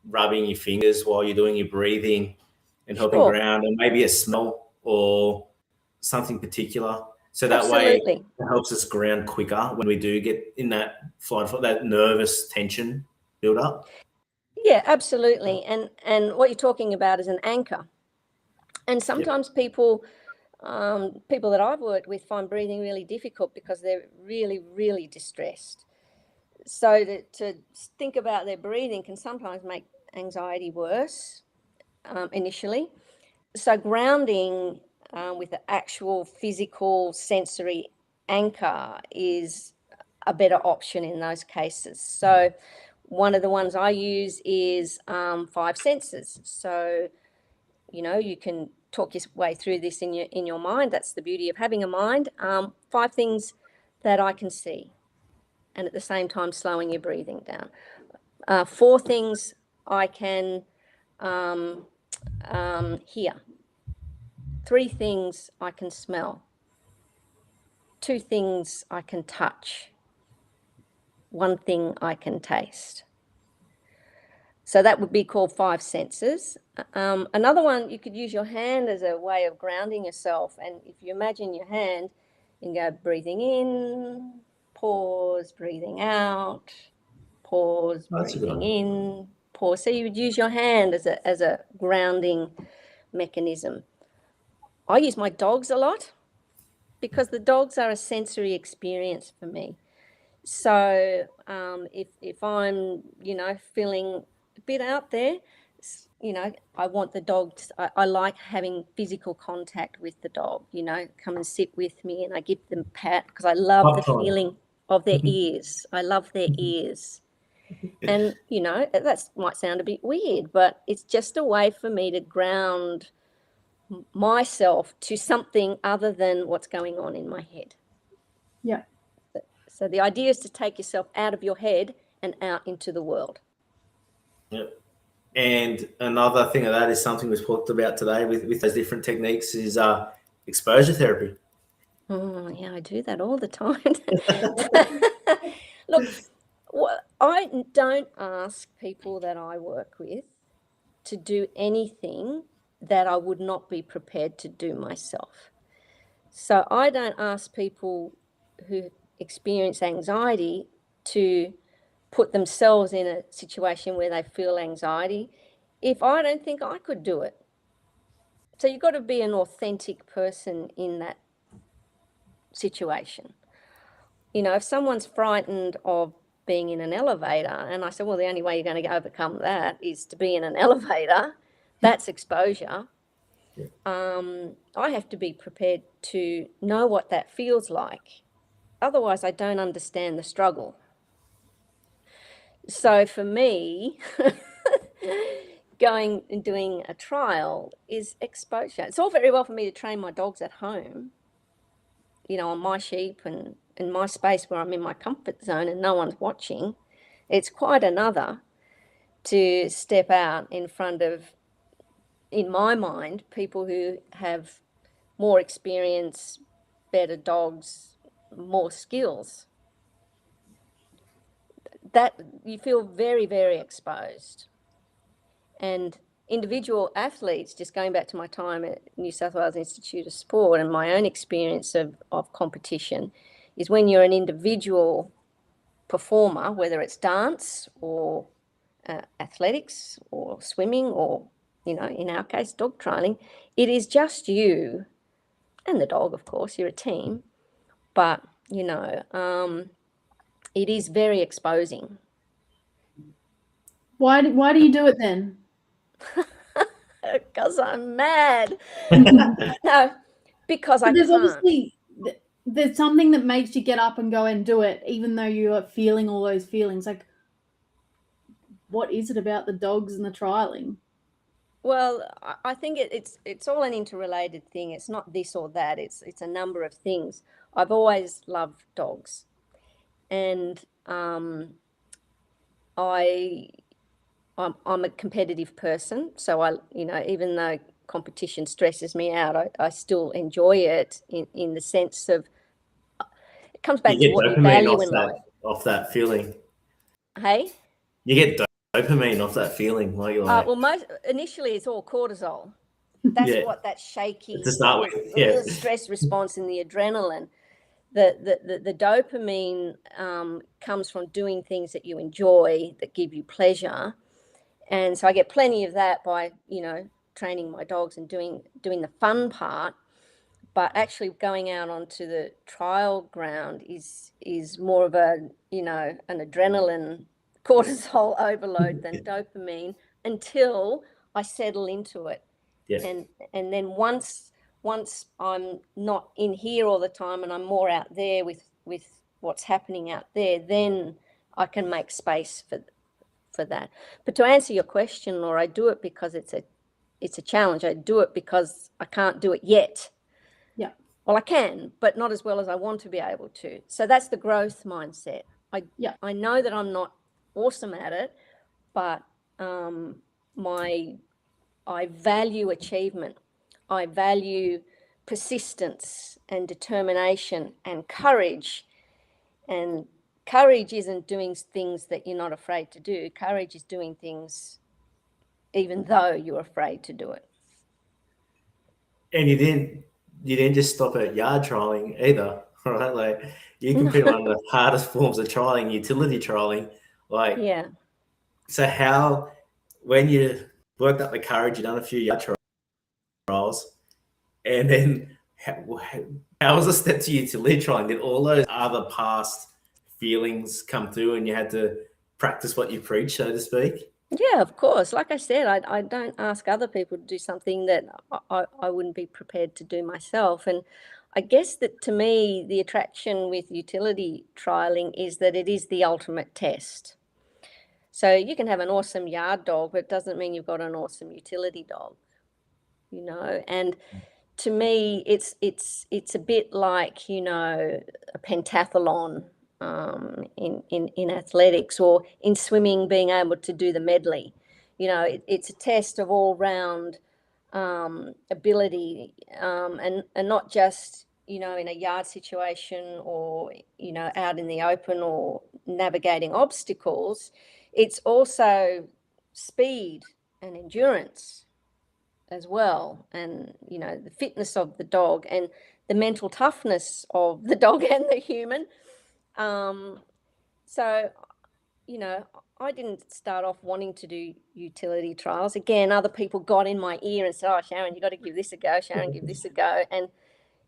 rubbing your fingers while you're doing your breathing and helping ground, and maybe a smell or something particular. So that way it helps us ground quicker when we do get in that flight, that nervous tension build up. Yeah, absolutely. And what you're talking about is an anchor. And sometimes people that I've worked with find breathing really difficult because they're really, really distressed. So to think about their breathing can sometimes make anxiety worse initially. So grounding with an actual physical sensory anchor is a better option in those cases. So one of the ones I use is 5 senses. So, you can talk your way through this in your mind. That's the beauty of having a mind. 5 things that I can see, and at the same time slowing your breathing down. 4 things I can hear. 3 things I can smell. 2 things I can touch. 1 thing I can taste. So that would be called 5 senses. Another one, you could use your hand as a way of grounding yourself. And if you imagine your hand, you can go breathing in, pause, breathing out, pause, That's a good breathing one. in, pause. So you would use your hand as a grounding mechanism. I use my dogs a lot because the dogs are a sensory experience for me. So if I'm, feeling a bit out there, I want the dog. I like having physical contact with the dog. Come and sit with me, and I give them a pat because I love the Pop-time. feeling of their ears. I love their ears, and that might sound a bit weird, but it's just a way for me to ground myself to something other than what's going on in my head. Yeah. So the idea is to take yourself out of your head and out into the world. Yep. And another thing of that is something we've talked about today with those different techniques is exposure therapy. Oh, yeah, I do that all the time. Look, I don't ask people that I work with to do anything that I would not be prepared to do myself. So I don't ask people who experience anxiety to put themselves in a situation where they feel anxiety if I don't think I could do it. So you've got to be an authentic person in that situation. If someone's frightened of being in an elevator, and I said, well, the only way you're going to overcome that is to be in an elevator, that's exposure. I have to be prepared to know what that feels like. Otherwise, I don't understand the struggle. So for me, going and doing a trial is exposure. It's all very well for me to train my dogs at home, on my sheep and in my space where I'm in my comfort zone and no one's watching. It's quite another to step out in front of, in my mind, people who have more experience, better dogs, more skills. That you feel very, very exposed. And individual athletes, just going back to my time at New South Wales Institute of Sport and my own experience of competition, is when you're an individual performer, whether it's dance or athletics or swimming or, in our case, dog trialing, it is just you and the dog, of course, you're a team, but, it is very exposing. Why do you do it then? Because I'm mad. No, because I There's can't. obviously there's something that makes you get up and go and do it, even though you are feeling all those feelings. Like, what is it about the dogs and the trialing? Well, I think it's all an interrelated thing. It's not this or that. It's a number of things. I've always loved dogs, and I'm a competitive person. So even though competition stresses me out, I still enjoy it in the sense of it comes back to what you value in life. Off that feeling. Hey? You get dopamine off that feeling. Well, initially it's all cortisol. That's what that shaky to start with. Stress response in the adrenaline. The dopamine comes from doing things that you enjoy, that give you pleasure. And so I get plenty of that by, training my dogs and doing the fun part. But actually going out onto the trial ground is more of an adrenaline cortisol overload than dopamine until I settle into it. Yeah. And then once I'm not in here all the time and I'm more out there with what's happening out there, then I can make space for that. But to answer your question, Laura, I do it because it's a challenge. I do it because I can't do it yet. Yeah. Well, I can, but not as well as I want to be able to. So that's the growth mindset. I know that I'm not awesome at it, but I value achievement. I value persistence and determination and courage. And courage isn't doing things that you're not afraid to do. Courage is doing things even though you're afraid to do it. And you didn't just stop at yard trialing either. right? Like you compare one of the hardest forms of trialing, utility trialing. Like, Yeah. so how, when you worked up the courage, you done a few yard trials, and then how was the step to utility trialing? Did all those other past feelings come through, and you had to practice what you preach, so to speak? Yeah, of course. Like I said, I don't ask other people to do something that I wouldn't be prepared to do myself. And I guess that to me, the attraction with utility trialing is that it is the ultimate test. So you can have an awesome yard dog, but it doesn't mean you've got an awesome utility dog, you know. And to me, it's a bit like, you know, a pentathlon in athletics, or in swimming, being able to do the medley. You know, it's a test of all round ability, and not just, you know, in a yard situation, or, you know, out in the open, or navigating obstacles. It's also speed and endurance as well, and, you know, the fitness of the dog and the mental toughness of the dog and the human. So, you know, I didn't start off wanting to do utility trials. Again, other people got in my ear and said, "Oh, Sharron, you got to give this a go. Sharron, give this a go." And,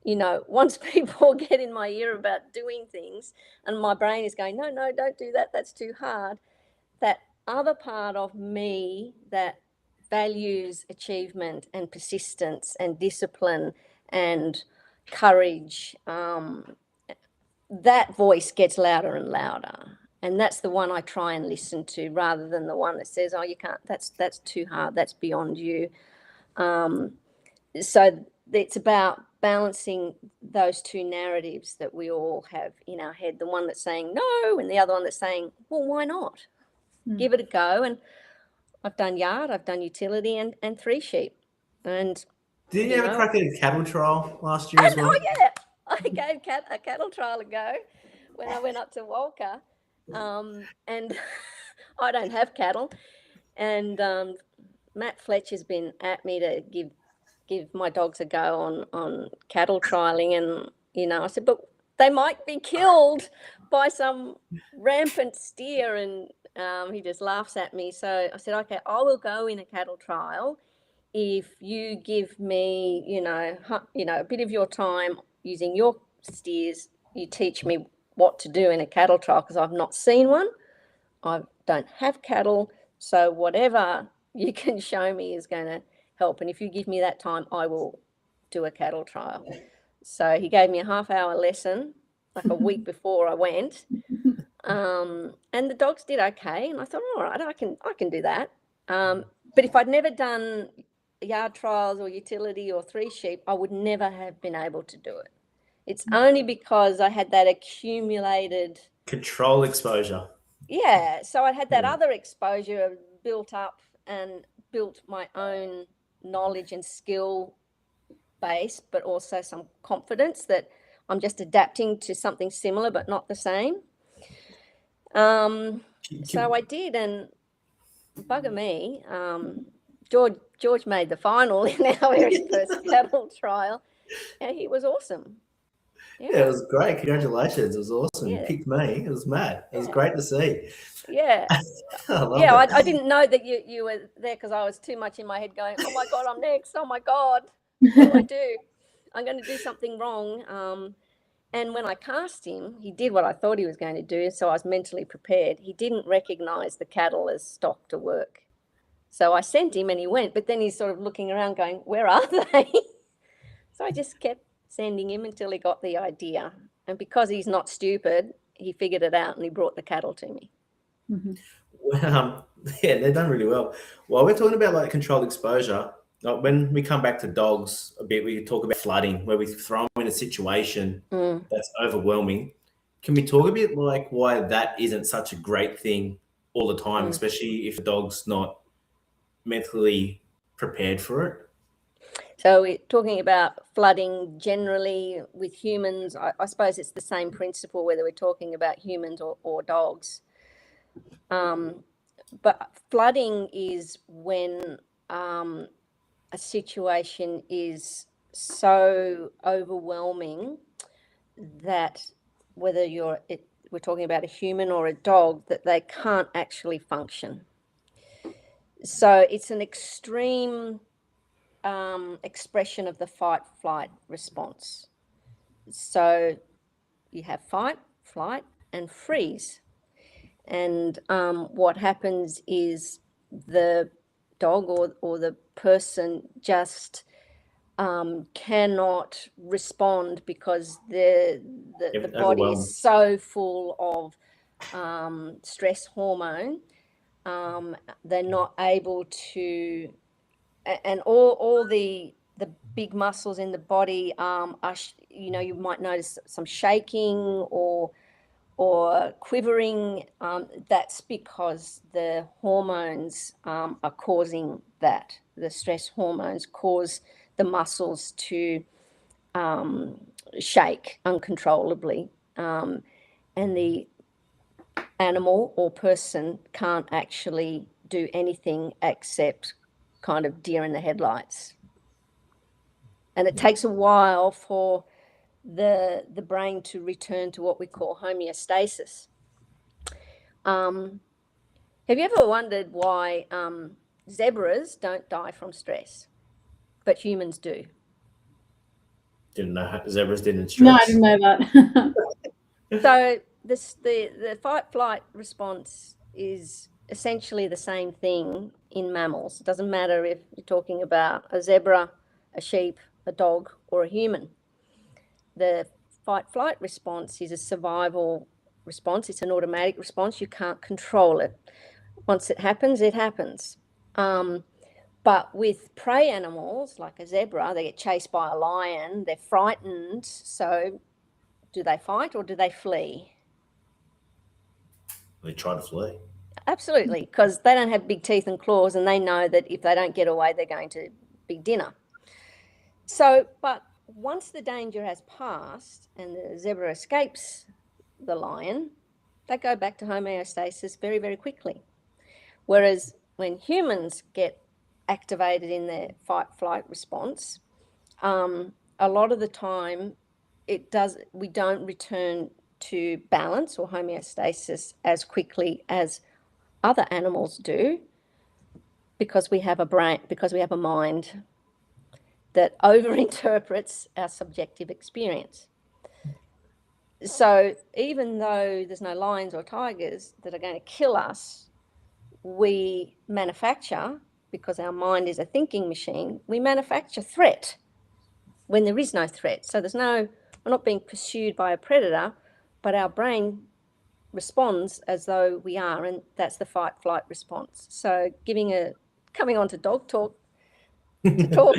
you know, once people get in my ear about doing things, and my brain is going, "No, no, don't do that. That's too hard." That other part of me that values achievement and persistence and discipline and courage, that voice gets louder and louder. And that's the one I try and listen to, rather than the one that says, "Oh, you can't, that's too hard, that's beyond you." So it's about balancing those two narratives that we all have in our head, the one that's saying no, and the other one that's saying, "Well, why not? Give it a go." And I've done yard, I've done utility, and 3 sheep. And Didn't you you have a know, crack at a cattle trial last year as well? oh yeah, I gave a cattle trial a go when I went up to Walker, and I don't have cattle, and Matt Fletcher's been at me to give my dogs a go on cattle trialing, and, you know, I said, "But they might be killed by some rampant steer," and he just laughs at me. So I said, "Okay, I will go in a cattle trial if you give me, you know, a bit of your time using your steers. You teach me what to do in a cattle trial, because I've not seen one. I don't have cattle, so whatever you can show me is going to help. And if you give me that time, I will do a cattle trial." So he gave me a half-hour lesson, like a week before I went, and the dogs did okay. And I thought, all right, I can do that. But if I'd never done yard trials or utility or 3 sheep, I would never have been able to do it. It's only because I had that accumulated Control exposure. Yeah, so I had that other exposure built up, and built my own knowledge and skill base, but also some confidence that I'm just adapting to something similar but not the same. So I did, and bugger me, George made the final in our very first cattle trial, and he was awesome. Yeah, it was great. Congratulations. It was awesome. You Yeah. picked me. It was mad. It was Yeah. great to see. Yeah. I love Yeah, it. I didn't know that you were there, because I was too much in my head going, "Oh my God, I'm next. Oh my God, what do I do? I'm going to do something wrong." And when I cast him, he did what I thought he was going to do, so I was mentally prepared. He didn't recognize the cattle as stock to work. So I sent him and he went, but then he's sort of looking around going, "Where are they?" So I just kept sending him until he got the idea. And because he's not stupid, he figured it out and he brought the cattle to me. Well, yeah, they've done really well. While we're talking about like controlled exposure, like when we come back to dogs a bit, we could talk about flooding, where we throw them in a situation that's overwhelming. Can we talk a bit like why that isn't such a great thing all the time, especially if the dog's not mentally prepared for it? So we're talking about flooding generally with humans. I suppose it's the same principle whether we're talking about humans or dogs. But flooding is when a situation is so overwhelming that whether we're talking about a human or a dog, that they can't actually function. So it's an extreme expression of the fight-flight response. So you have fight, flight, and freeze. And what happens is the dog or the person just cannot respond because the body is so full of stress hormone. They're not able to, and all the big muscles in the body are, you might notice some shaking or quivering. That's because the hormones are causing that. The stress hormones cause the muscles to shake uncontrollably, and the animal or person can't actually do anything except kind of deer in the headlights. And it takes a while for the brain to return to what we call homeostasis. Have you ever wondered why zebras don't die from stress, but humans do? Didn't know zebras didn't stress. No, I didn't know that. So the fight-flight response is essentially the same thing in mammals. It doesn't matter if you're talking about a zebra, a sheep, a dog, or a human. The fight-flight response is a survival response. It's an automatic response. You can't control it. Once it happens, it happens. But with prey animals, like a zebra, they get chased by a lion, they're frightened. So do they fight or do they flee? They try to flee. Absolutely, because they don't have big teeth and claws, and they know that if they don't get away, they're going to be dinner. So, but once the danger has passed and the zebra escapes the lion, they go back to homeostasis very, very quickly. Whereas when humans get activated in their fight-flight response, a lot of the time we don't return to balance or homeostasis as quickly as other animals do, because we have a brain, because we have a mind that overinterprets our subjective experience. So even though there's no lions or tigers that are going to kill us, we manufacture, because our mind is a thinking machine, we manufacture threat when there is no threat. So we're not being pursued by a predator, but our brain responds as though we are, and that's the fight-flight response. So coming on to dog talk, to talk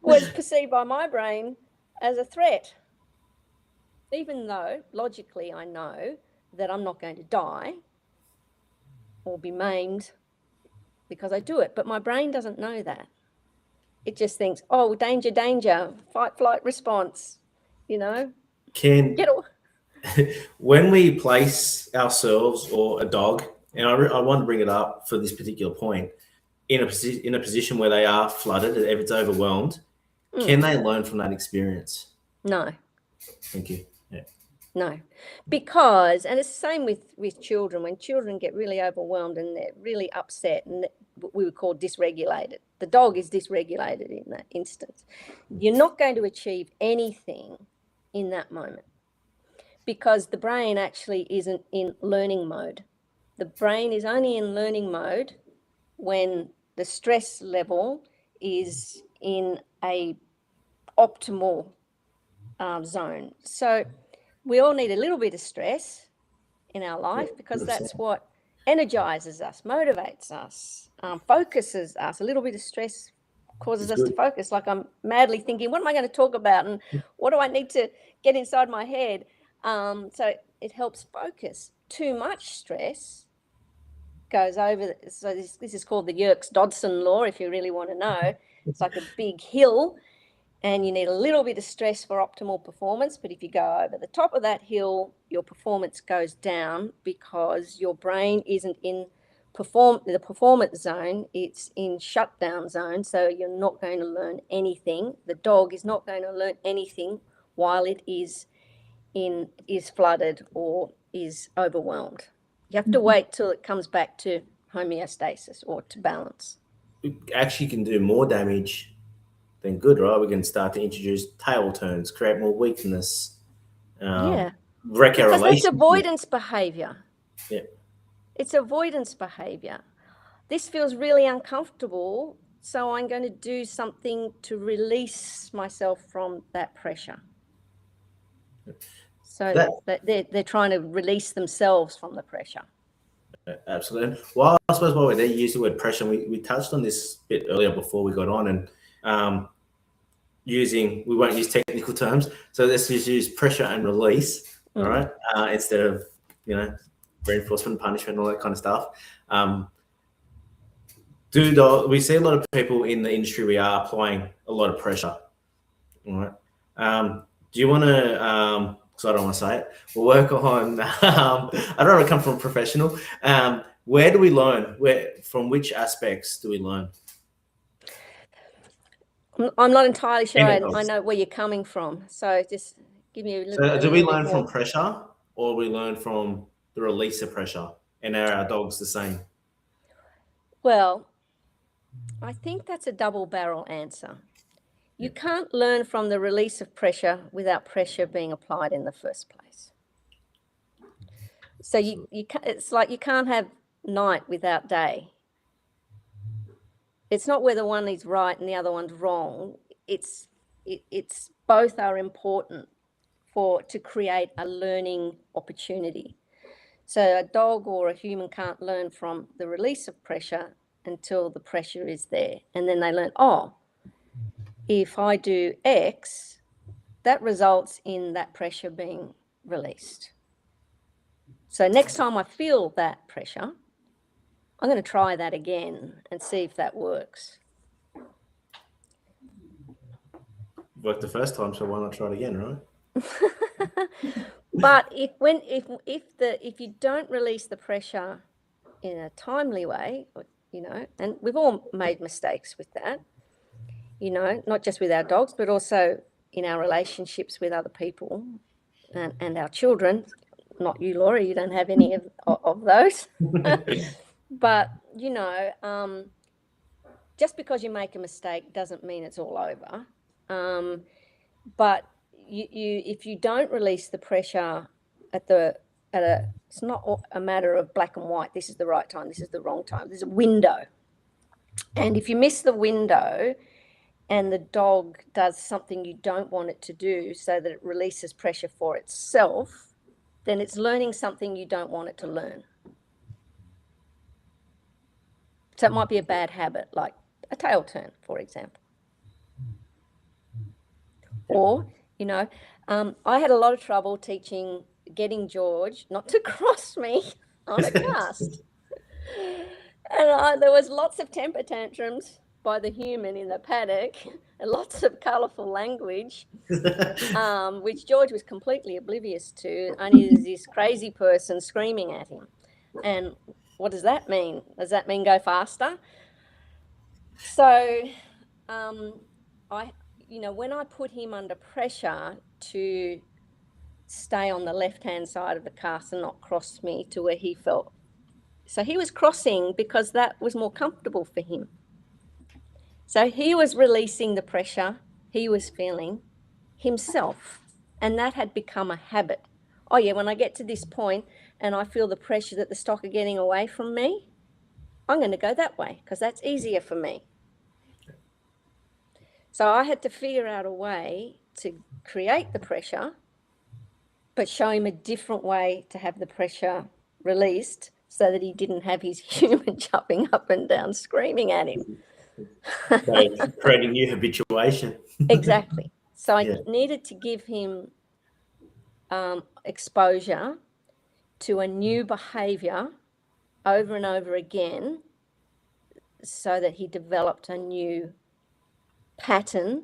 was perceived by my brain as a threat, even though logically I know that I'm not going to die or be maimed because I do it, but my brain doesn't know that. It just thinks, oh, danger, danger, fight-flight response, When we place ourselves or a dog, and I want to bring it up for this particular point, in a position where they are flooded, if it's overwhelmed, can they learn from that experience? No. Thank you. Yeah. No, because, and it's the same with children. When children get really overwhelmed and they're really upset and we would call dysregulated, the dog is dysregulated in that instance. You're not going to achieve anything in that moment because the brain actually isn't in learning mode. The brain is only in learning mode when the stress level is in a optimal zone. So we all need a little bit of stress in our life because that's what energizes us, motivates us, focuses us. A little bit of stress causes us to focus. Like I'm madly thinking, what am I going to talk about? And what do I need to get inside my head? So it helps focus. Too much stress goes over. So this is called the Yerkes-Dodson law, if you really want to know. It's like a big hill, and you need a little bit of stress for optimal performance. But if you go over the top of that hill, your performance goes down because your brain isn't in the performance zone, it's in shutdown zone. So you're not going to learn anything. The dog is not going to learn anything while it is flooded or is overwhelmed. You have to wait till it comes back to homeostasis or to balance. It actually can do more damage than good, right? We can start to introduce tail turns, create more weakness, wreck our Because that's relationship. avoidance behavior. Yeah. It's avoidance behavior. This feels really uncomfortable, so I'm going to do something to release myself from that pressure. So they're trying to release themselves from the pressure. Absolutely. Well, I suppose while we're there, you used the word pressure. We touched on this a bit earlier before we got on, and we won't use technical terms. So let's just use pressure and release, all right, instead of reinforcement, punishment, all that kind of stuff. We see a lot of people in the industry, we are applying a lot of pressure, all right? Do you want to, because I don't want to say it, we'll work on, I don't want to come from a professional. Where do we learn? From which aspects do we learn? I'm not entirely sure I know where you're coming from. So just give me a little bit. So do we learn from pressure, or we learn from the release of pressure? And are our dogs the same? Well, I think that's a double barrel answer. You can't learn from the release of pressure without pressure being applied in the first place. So it's like you can't have night without day. It's not whether one is right and the other one's wrong. It's both are important to create a learning opportunity. So a dog or a human can't learn from the release of pressure until the pressure is there. And then they learn, if I do X, that results in that pressure being released. So next time I feel that pressure, I'm going to try that again and see if that works. Worked the first time, so why not try it again, right? But if you don't release the pressure in a timely way, and we've all made mistakes with that, not just with our dogs, but also in our relationships with other people and our children. Not you, Laura, you don't have any of those. But, just because you make a mistake doesn't mean it's all over. But if you don't release the pressure it's not a matter of black and white. This is the right time. This is the wrong time. There's a window. And if you miss the window and the dog does something you don't want it to do so that it releases pressure for itself, then it's learning something you don't want it to learn. So it might be a bad habit, like a tail turn, for example. Or, I had a lot of trouble getting George not to cross me on a cast. And there was lots of temper tantrums by the human in the paddock and lots of colourful language, which George was completely oblivious to. Only there's this crazy person screaming at him. And what does that mean? Does that mean go faster? So when I put him under pressure to stay on the left-hand side of the cast and not cross me to where he felt. So he was crossing because that was more comfortable for him. So he was releasing the pressure he was feeling himself, and that had become a habit. Oh yeah, when I get to this point and I feel the pressure that the stock are getting away from me, I'm going to go that way because that's easier for me. So I had to figure out a way to create the pressure, but show him a different way to have the pressure released so that he didn't have his human jumping up and down screaming at him. So creating new habituation. Exactly. So I needed to give him exposure to a new behavior over and over again so that he developed a new pattern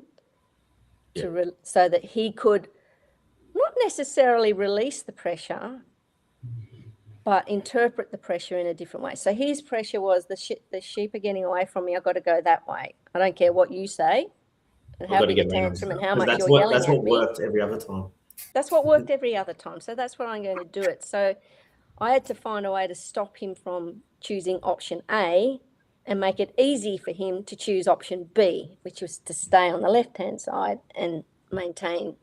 so that he could not necessarily release the pressure, but interpret the pressure in a different way. So his pressure was the sheep are getting away from me. I've got to go that way. I don't care what you say. and I've how got to big a get around tantrum and that. how 'Cause much you're yelling that's at what me. worked every other time. That's what worked every other time. So that's what I'm going to do it. So I had to find a way to stop him from choosing option A and make it easy for him to choose option B, which was to stay on the left-hand side and maintain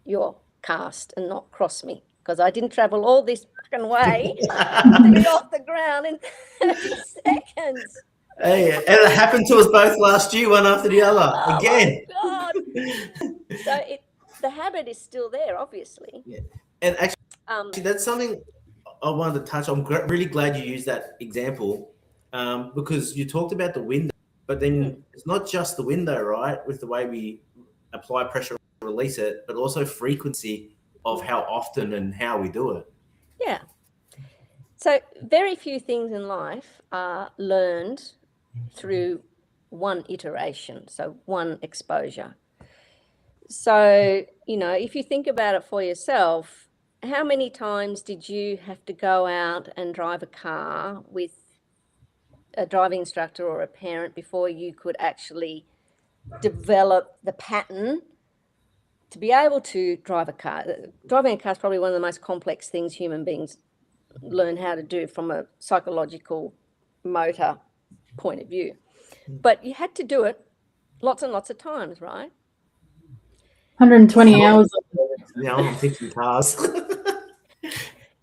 your cast and not cross me, because I didn't travel all this fucking way to be off the ground in 30 seconds. Hey, and it happened to us both last year, one after the other. Oh Again. my God. So the habit is still there, obviously. Yeah. And actually, that's something I wanted to touch on. I'm really glad you used that example, because you talked about the window, but then it's not just the window, right? With the way we apply pressure, release it, but also frequency of how often and how we do it. Yeah. So very few things in life are learned through one iteration, so one exposure. So, if you think about it for yourself, how many times did you have to go out and drive a car with a driving instructor or a parent before you could actually develop the pattern to be able to drive a car? Driving a car is probably one of the most complex things human beings learn how to do from a psychological motor point of view. But you had to do it lots and lots of times, right? 120 hours. Yeah, I'm thinking cars.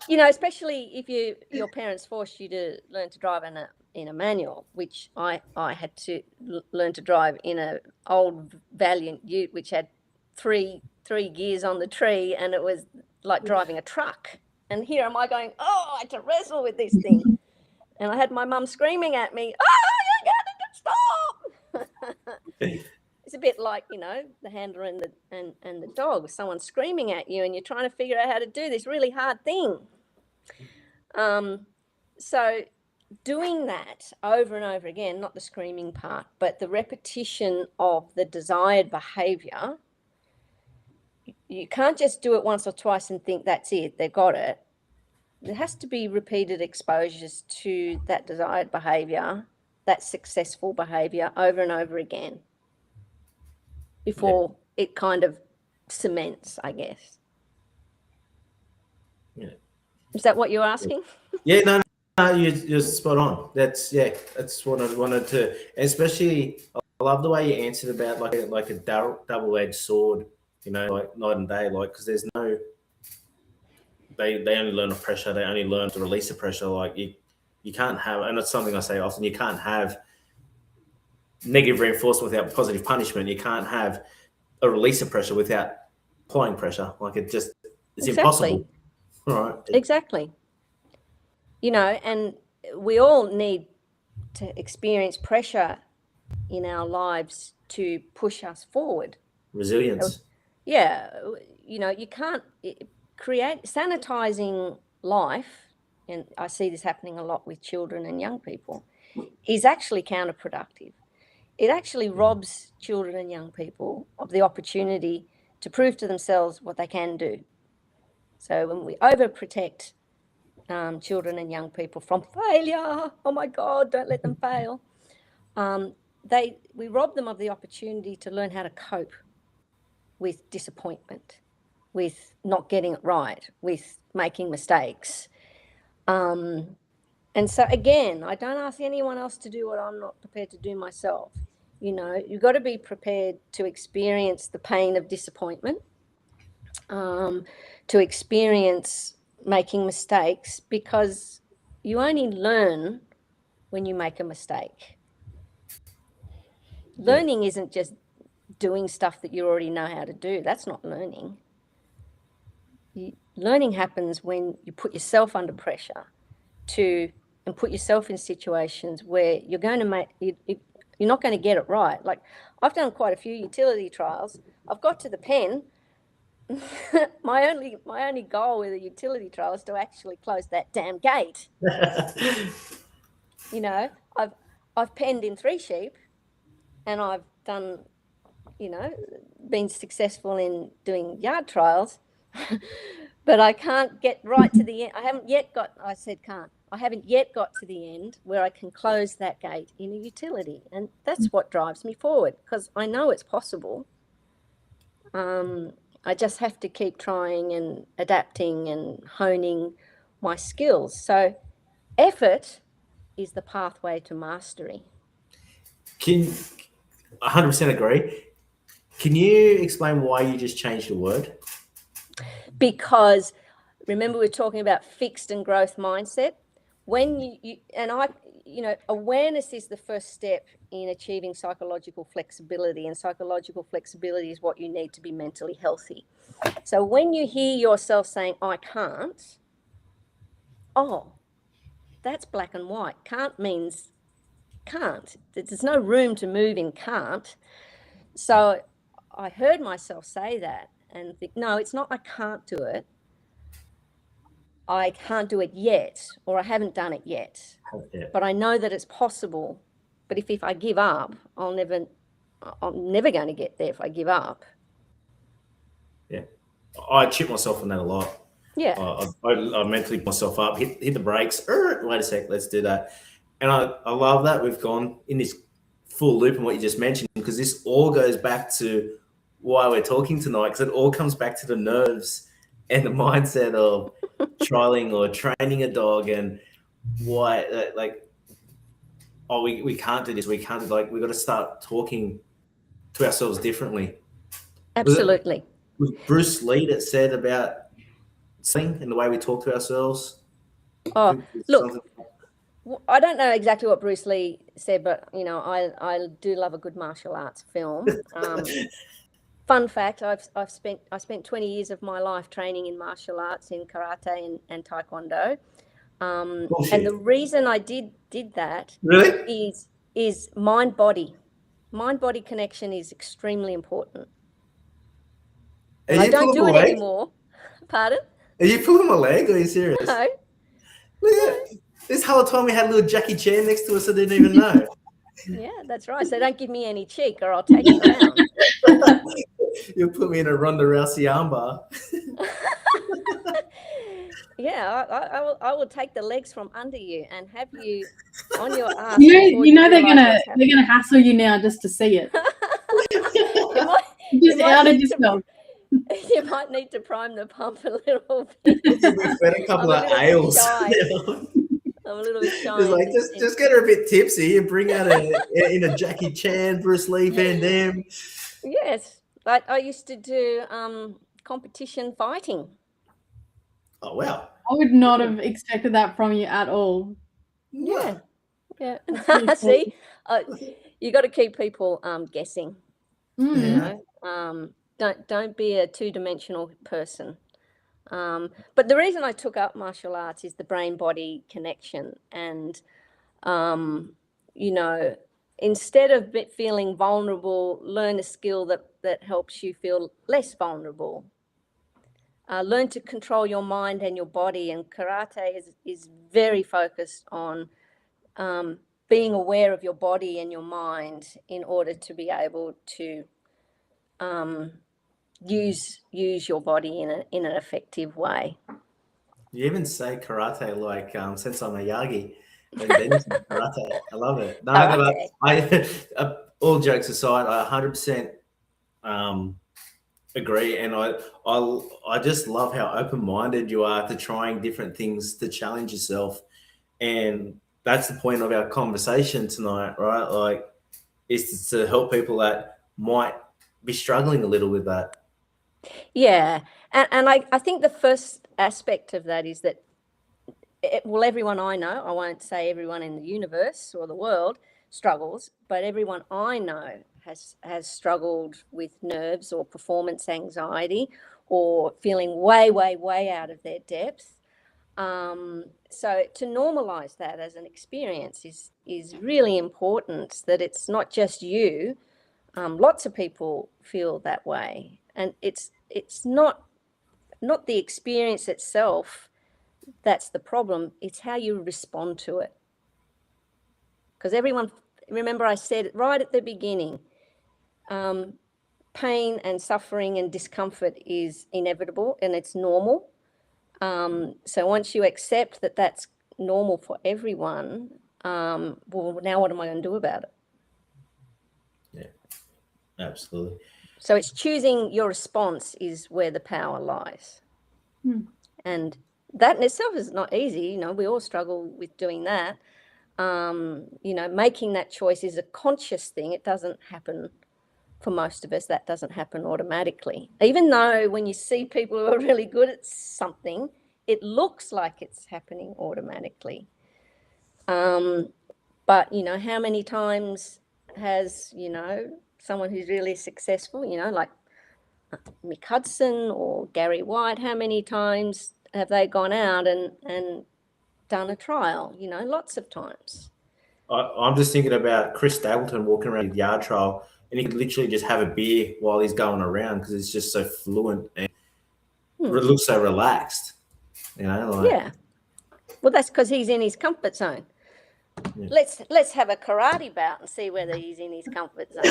Especially if your parents forced you to learn to drive in a manual, which I had to learn to drive in an old Valiant Ute, which had three gears on the tree, and it was like driving a truck. And here am I going, I had to wrestle with this thing. And I had my mum screaming at me, you got to stop. It's a bit like, the handler and the dog. Someone screaming at you and you're trying to figure out how to do this really hard thing. So doing that over and over again, not the screaming part, but the repetition of the desired behavior. You can't just do it once or twice and think that's it, they've got it. There has to be repeated exposures to that desired behavior, that successful behavior over and over again before it kind of cements, I guess. Yeah. Is that what you're asking? Yeah, no, you're spot on. That's what I wanted to, especially I love the way you answered about like a double-edged sword, like night and day, like, because there's no, they only learn of pressure, they only learn to release the pressure. Like you can't have, and it's something I say often, you can't have negative reinforcement without positive punishment. You can't have a release of pressure without applying pressure. Like it's impossible. Right. Exactly. And we all need to experience pressure in our lives to push us forward. Resilience. Yeah. You can't create sanitizing life, and I see this happening a lot with children and young people, is actually counterproductive. It actually robs children and young people of the opportunity to prove to themselves what they can do. So when we overprotect children and young people from failure, oh my God, don't let them fail, we rob them of the opportunity to learn how to cope with disappointment, with not getting it right, with making mistakes. And so again, I don't ask anyone else to do what I'm not prepared to do myself. You've got to be prepared to experience the pain of disappointment, to experience making mistakes, because you only learn when you make a mistake. Learning isn't just doing stuff that you already know how to do. That's not learning. Learning happens when you put yourself under pressure and put yourself in situations where you're going to you're not going to get it right. Like, I've done quite a few utility trials. I've got to the pen. my only goal with a utility trial is to actually close that damn gate. I've penned in 3 sheep, and I've done, been successful in doing yard trials, but I can't get right to the end. I haven't yet got. I said can't. I haven't yet got to the end where I can close that gate in a utility. And that's what drives me forward, because I know it's possible. I just have to keep trying and adapting and honing my skills. So effort is the pathway to mastery. Can 100% agree. Can you explain why you just changed the word? Because remember, we're talking about fixed and growth mindset. When you awareness is the first step in achieving psychological flexibility, and psychological flexibility is what you need to be mentally healthy. So when you hear yourself saying, I can't, that's black and white. Can't means can't. There's no room to move in can't. So I heard myself say that and think, no, it's not I can't do it. I can't do it yet, or I haven't done it yet. Yeah. But I know that it's possible. But if I give up, I'm never going to get there if I give up. Yeah. I chip myself on that a lot. Yeah. I mentally put myself up, hit the brakes. Wait a sec, let's do that. And I love that we've gone in this full loop in what you just mentioned, because this all goes back to why we're talking tonight, because it all comes back to the nerves and the mindset of trialing or training a dog, and why we can't do this, we can't do, we've got to start talking to ourselves differently. Absolutely. Was Bruce Lee that said about saying and the way we talk to ourselves? Look, I don't know exactly what Bruce Lee said, but I do love a good martial arts film. Fun fact: I spent 20 years of my life training in martial arts, in karate and taekwondo. And the reason I did that really is mind-body connection is extremely important. And I don't do it anymore. Pardon? Are you pulling my leg? Are you serious? No. This whole time we had a little Jackie Chan next to us. I didn't even know. Yeah, that's right. So don't give me any cheek, or I'll take it around. You'll put me in a Ronda Rousey armbar. Yeah, I will take the legs from under you and have you on your ass. You know they're gonna hassle you now just to see it. You might need to prime the pump a little bit. We've had a couple of ales. I'm a little bit shy. It's like just get her a bit tipsy and bring out a Jackie Chan, Bruce Lee, Van Damme. Yes, but I used to do competition fighting. Oh wow! I would not have expected that from you at all. Yeah. See, you got to keep people guessing. Mm-hmm. Don't be a two-dimensional person. But the reason I took up martial arts is the brain-body connection, and instead of feeling vulnerable, learn a skill that helps you feel less vulnerable. Learn to control your mind and your body, and karate is very focused on being aware of your body and your mind in order to be able to use your body in an effective way. You even say karate like Sensei Miyagi and Dennis karate. I love it. No, all jokes aside, I 100% agree, and I just love how open-minded you are to trying different things to challenge yourself, and that's the point of our conversation tonight, right? Like, is to help people that might be struggling a little with that. Yeah, and I think the first aspect of that is that everyone I know, I won't say everyone in the universe or the world struggles, but everyone I know has struggled with nerves or performance anxiety or feeling way out of their depth. So to normalize that as an experience is really important, that it's not just you. Lots of people feel that way, and it's not the experience itself that's the problem. It's how you respond to it. Because everyone, remember I said right at the beginning, pain and suffering and discomfort is inevitable and it's normal. So once you accept that that's normal for everyone, well, now what am I going to do about it? Yeah, absolutely. So it's choosing your response is where the power lies. And that in itself is not easy. We all struggle with doing that. Making that choice is a conscious thing. It doesn't happen for most of us. That doesn't happen automatically. Even though when you see people who are really good at something, it looks like it's happening automatically. But, how many times has, someone who's really successful, like Mick Hudson or Gary White, how many times have they gone out and done a trial? Lots of times. I'm just thinking about Chris Stapleton walking around the yard trial, and he could literally just have a beer while he's going around because it's just so fluent and it looks so relaxed. Yeah. Well, that's because he's in his comfort zone. Yeah. Let's have a karate bout and see whether he's in his comfort zone.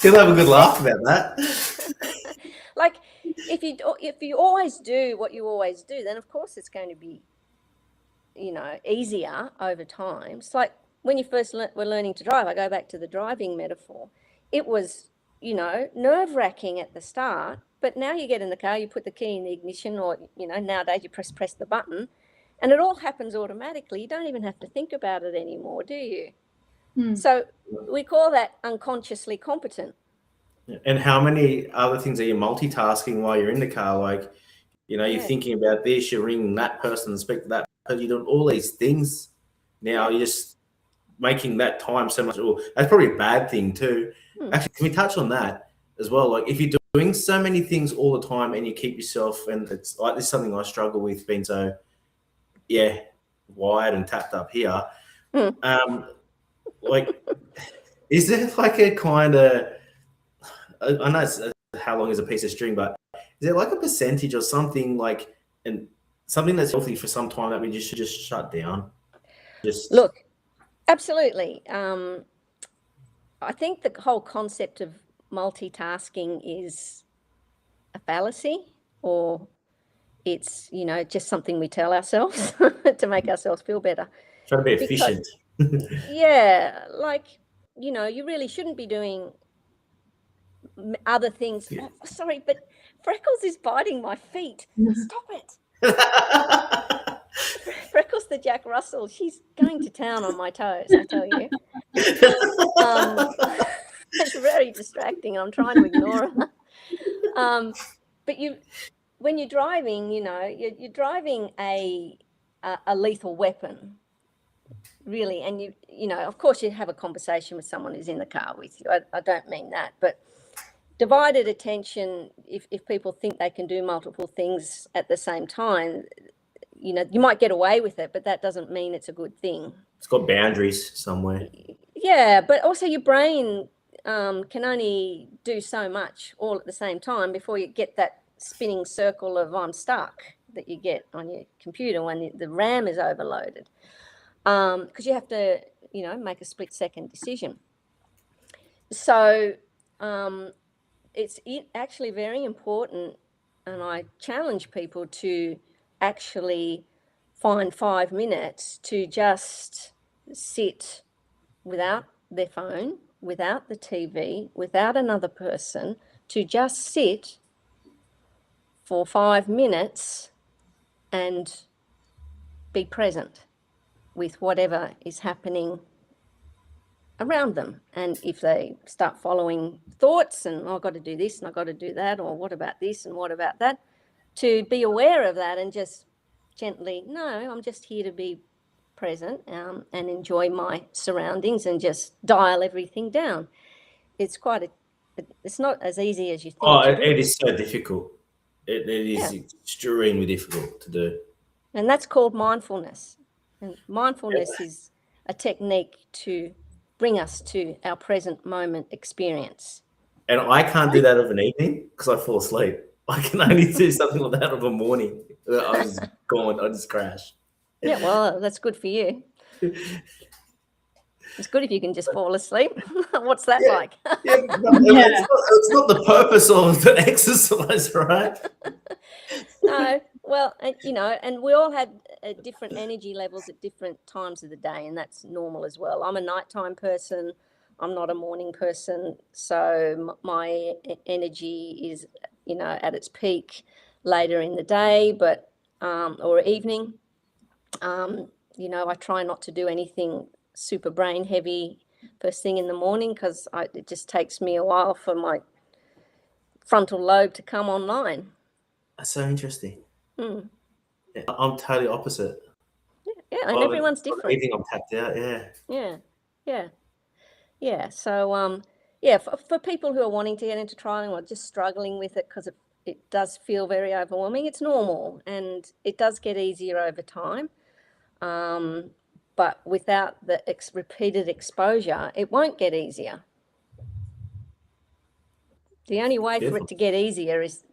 He'll have a good laugh about that. Like if you always do what you always do, then of course it's going to be, easier over time. It's like when you first were learning to drive. I go back to the driving metaphor. It was, nerve-wracking at the start, but now you get in the car, you put the key in the ignition, or nowadays you press the button. And it all happens automatically. You don't even have to think about it anymore, do you? So we call that unconsciously competent. And how many other things are you multitasking while you're in the car? Like, you're thinking about this, you're ringing that person and speak to that person. You're doing all these things. Now you're just making that time so much. That's probably a bad thing too. Actually, can we touch on that as well? Like if you're doing so many things all the time and you keep yourself, and it's like this is something I struggle with being so wired and tapped up here. Like, is there like a kind of, I know it's how long is a piece of string, but is there like a percentage or something like, and something that's healthy for some time that we should just shut down? Look, absolutely. I think the whole concept of multitasking is a fallacy, or it's, just something we tell ourselves to make ourselves feel better. Try to be efficient. Yeah, like, you really shouldn't be doing other things. Yeah. Oh, sorry, but Freckles is biting my feet. Stop it. Freckles the Jack Russell, she's going to town on my toes, I tell you. It's very distracting. I'm trying to ignore her. But when you're driving, you're driving a lethal weapon, really. And of course, you have a conversation with someone who's in the car with you. I don't mean that, but divided attention. If people think they can do multiple things at the same time, you might get away with it, but that doesn't mean it's a good thing. It's got boundaries somewhere. Yeah, but also your brain can only do so much all at the same time before you get that spinning circle of I'm stuck that you get on your computer when the RAM is overloaded. Because you have to, make a split-second decision. So it's actually very important, and I challenge people to actually find 5 minutes to just sit without their phone, without the TV, without another person, to just sit for 5 minutes and be present with whatever is happening around them. And if they start following thoughts and I've got to do this and I've got to do that, or what about this and what about that, to be aware of that and just gently, no, I'm just here to be present and enjoy my surroundings and just dial everything down. It's it's not as easy as you think. Oh, it is so difficult. It is extremely difficult to do. And that's called mindfulness. And mindfulness is a technique to bring us to our present moment experience. And I can't do that of an evening because I fall asleep. I can only do something like that of a morning. I just gone. I just crash. Yeah, well, that's good for you. It's good if you can just fall asleep. What's that like? It's not the purpose of the exercise, right? No, Well, and, you know, and we all had different energy levels at different times of the day, and that's normal as well. I'm a nighttime person. I'm not a morning person, so my energy is, you know, at its peak later in the day, but or evening. You know, I try not to do anything super brain heavy first thing in the morning because it just takes me a while for my frontal lobe to come online. That's so interesting. Mm. Yeah, I'm totally opposite. Yeah, and everyone's different. Evening I'm tapped out. Yeah. So, yeah, for people who are wanting to get into trialing or just struggling with it because it does feel very overwhelming, it's normal and it does get easier over time. But without the repeated exposure, it won't get easier. The only way for it to get easier is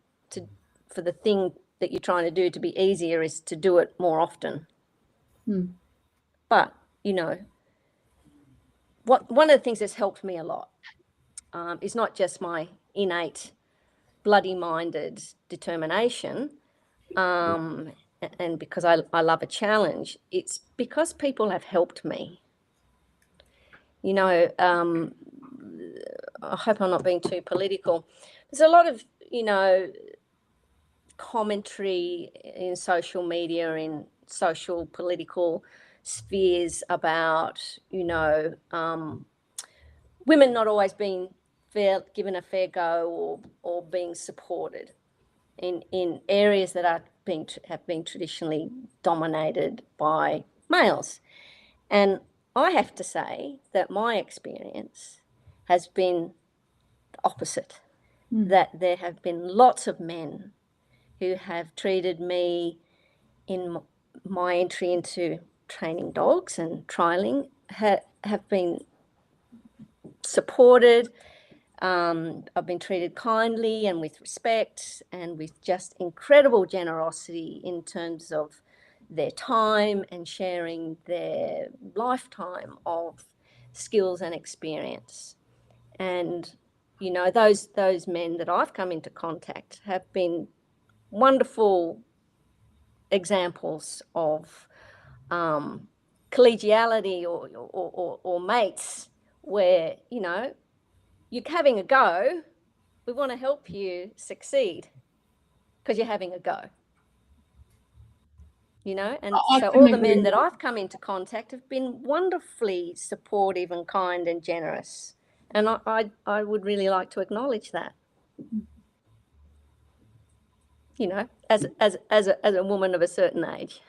for the thing that you're trying to do to be easier is to do it more often. But, you know, one of the things that's helped me a lot is not just my innate bloody-minded determination, and because I love a challenge, it's because people have helped me. You know, I hope I'm not being too political. There's a lot of, you know, commentary in social media, in social political spheres about, you know, women not always being given a fair go or being supported in areas that have been traditionally dominated by males. And I have to say that my experience has been the opposite, that there have been lots of men who have treated me in my entry into training dogs and trialing have been supported. I've been treated kindly and with respect and with just incredible generosity in terms of their time and sharing their lifetime of skills and experience. And, you know, those men that I've come into contact have been wonderful examples of collegiality or mates where, you know, you're having a go, we want to help you succeed because you're having a go. You know, and so all the men that I've come into contact have been wonderfully supportive and kind and generous. And I would really like to acknowledge that. You know, as a woman of a certain age.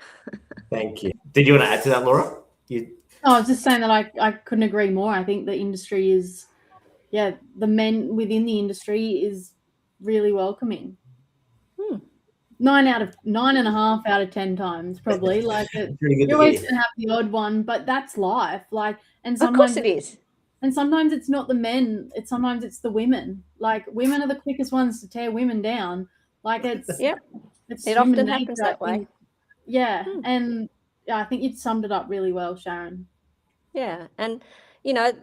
Thank you. Did you want to add to that, Laura? I was just saying that I couldn't agree more. I think the industry is, the men within the industry is really welcoming. 9.5 out of 10 times, probably. Like you're always gonna have the odd one, but that's life. Like, and sometimes of course it is. And sometimes it's not the men; sometimes it's the women. Like women are the quickest ones to tear women down. Like it's it often happens that way. Yeah, and I think you've summed it up really well, Sharron. Yeah, and you know,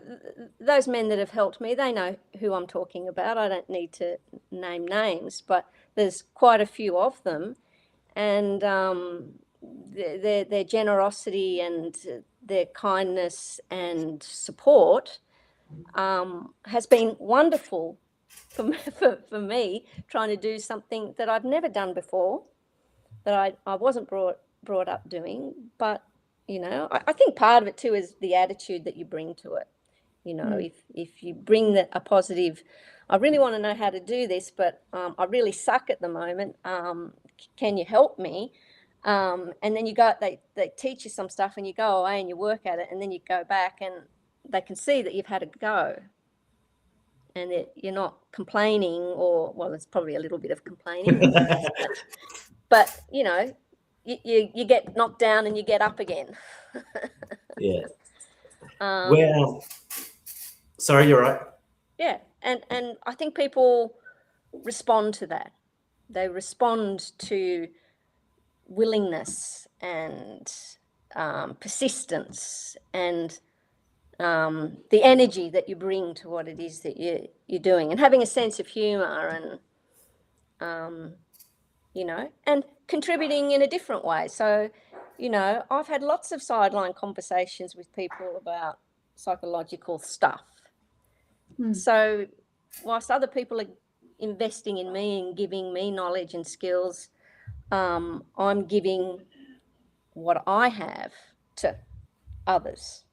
those men that have helped me, they know who I'm talking about. I don't need to name names, but there's quite a few of them, and their generosity and their kindness and support has been wonderful for me, trying to do something that I've never done before, that I wasn't brought up doing. But you know, I think part of it too is the attitude that you bring to it. You know, if you bring a positive, I really want to know how to do this, but I really suck at the moment. Can you help me? And then you go, they teach you some stuff and you go away and you work at it, and then you go back and they can see that you've had a go and that you're not complaining, or, well, it's probably a little bit of complaining, but you know, you get knocked down and you get up again. Yeah. Well, sorry, you're right. Yeah, and I think people respond to that. They respond to willingness and persistence and the energy that you bring to what it is that you're doing, and having a sense of humor and you know, and contributing in a different way. So, you know, I've had lots of sideline conversations with people about psychological stuff. So whilst other people are investing in me and giving me knowledge and skills, I'm giving what I have to others.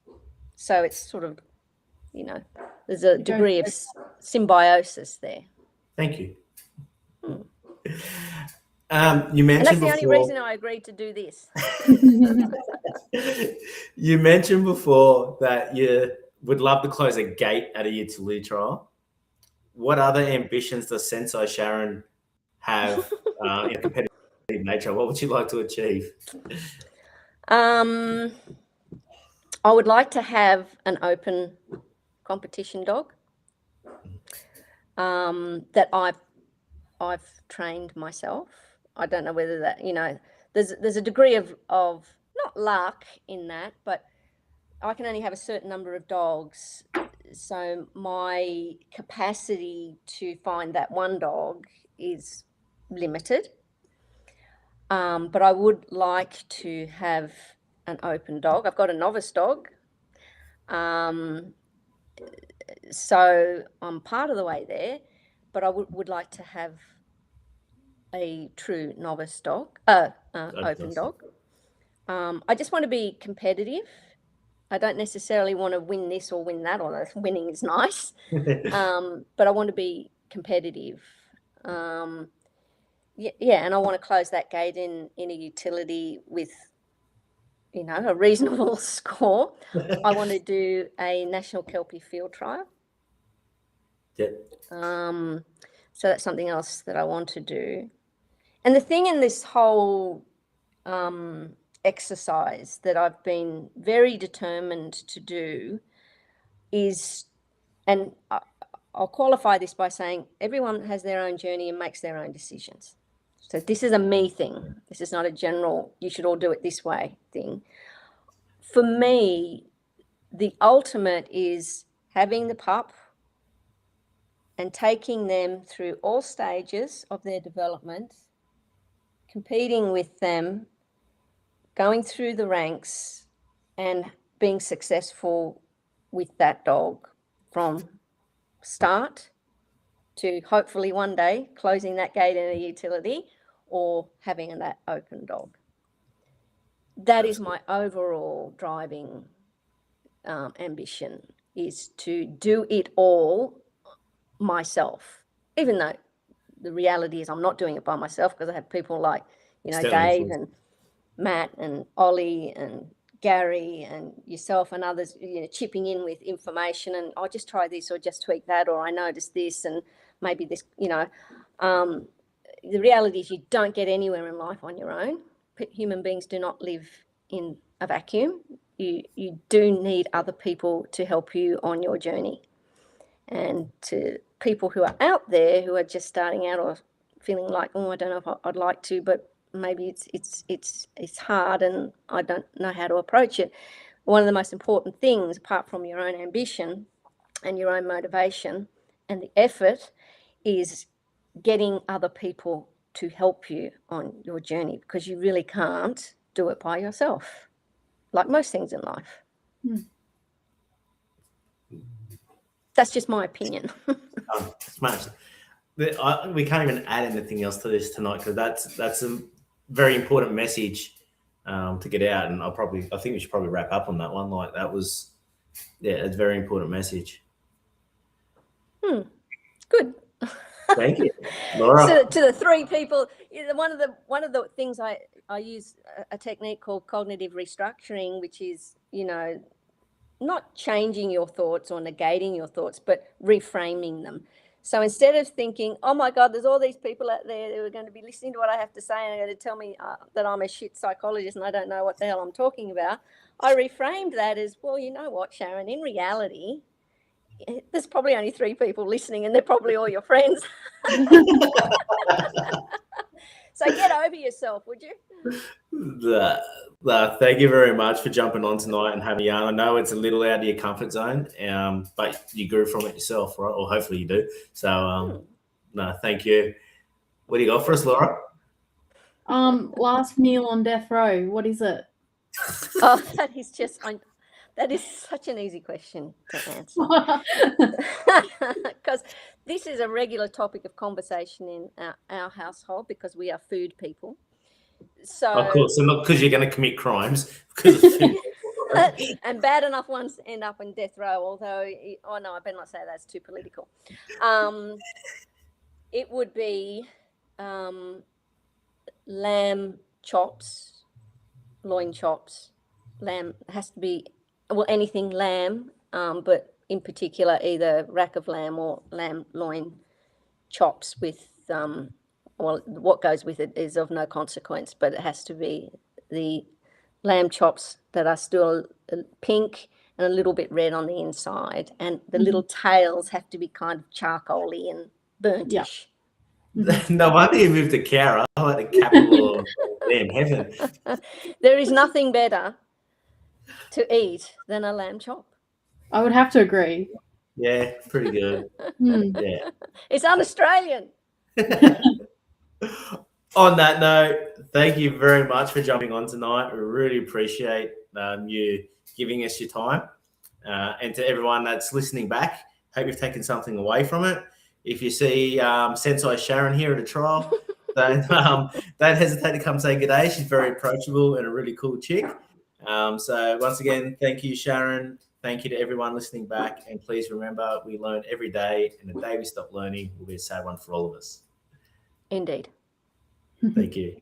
So it's sort of, you know, there's a degree of symbiosis there. Thank you. You And mentioned that's the before, only reason I agreed to do this. you mentioned before that you would love to close a gate at a utility trial. What other ambitions does Sensei Sharron have in competitive nature? What would you like to achieve? I would like to have an open competition dog that I've trained myself. I don't know whether that, you know, there's a degree of not luck in that, but I can only have a certain number of dogs. So my capacity to find that one dog is limited. But I would like to have an open dog. I've got a novice dog. So I'm part of the way there, but I would like to have a true novice dog, open dog. I just want to be competitive. I don't necessarily want to win this or win that, although winning is nice. But I want to be competitive. Yeah, and I want to close that gate in a utility with, you know, a reasonable score. I want to do a national Kelpie field trial. Yeah. So that's something else that I want to do. And the thing in this whole exercise that I've been very determined to do is, and I'll qualify this by saying everyone has their own journey and makes their own decisions. So this is a me thing. This is not a general, you should all do it this way thing. For me, the ultimate is having the pup and taking them through all stages of their development, competing with them, going through the ranks and being successful with that dog from start to hopefully one day closing that gate in a utility or having that open dog. That is my overall driving ambition, is to do it all myself, even though the reality is I'm not doing it by myself, because I have people like, you know, Dave and Matt and Ollie and Gary and yourself and others, you know, chipping in with information, and I'll just try this or just tweak that, or I noticed this and maybe this, you know. The reality is you don't get anywhere in life on your own. Human beings do not live in a vacuum. You do need other people to help you on your journey. And to people who are out there who are just starting out or feeling like, oh, I don't know if I'd like to, but maybe it's hard and I don't know how to approach it. One of the most important things, apart from your own ambition and your own motivation and the effort, is getting other people to help you on your journey, because you really can't do it by yourself, like most things in life. That's just my opinion. Smashed. We can't even add anything else to this tonight, because that's a very important message to get out, and I think we should probably wrap up on that one. Like, that was, yeah, it's a very important message. Good. Thank you, Laura. So to the three people, one of the things I use a technique called cognitive restructuring, which is, you know, not changing your thoughts or negating your thoughts, but reframing them. So instead of thinking, oh my God, there's all these people out there who are going to be listening to what I have to say and are going to tell me that I'm a shit psychologist and I don't know what the hell I'm talking about, I reframed that as, well, you know what, Sharron, in reality, there's probably only 3 people listening and they're probably all your friends. So get over yourself, would you? Thank you very much for jumping on tonight and having me on. I know it's a little out of your comfort zone, but you grew from it yourself, right? Or hopefully you do. So, no, thank you. What do you got for us, Laura? Last meal on death row. What is it? Oh, that is such an easy question to answer. Because this is a regular topic of conversation in our household because we are food people. So, Of course, and not because you're going to commit crimes, because of food. and bad enough ones end up in death row. Although, oh no, I better not say that's too political. It would be lamb chops, loin chops. Lamb has to be, well, anything lamb, but in particular either rack of lamb or lamb loin chops with, well, what goes with it is of no consequence, but it has to be the lamb chops that are still pink and a little bit red on the inside, and the little tails have to be kind of charcoaly and burntish. No wonder you moved to Cowra, like the capital of damn heaven. There is nothing better to eat than a lamb chop. I would have to agree. Yeah, pretty good. Yeah. It's un-Australian. On that note, thank you very much for jumping on tonight. We really appreciate you giving us your time. And to everyone that's listening back, hope you've taken something away from it. If you see Sensei Sharron here at a trial, don't hesitate to come say good day. She's very approachable and a really cool chick. So once again, thank you, Sharron. Thank you to everyone listening back. And please remember, we learn every day, and the day we stop learning will be a sad one for all of us. Indeed. Thank you.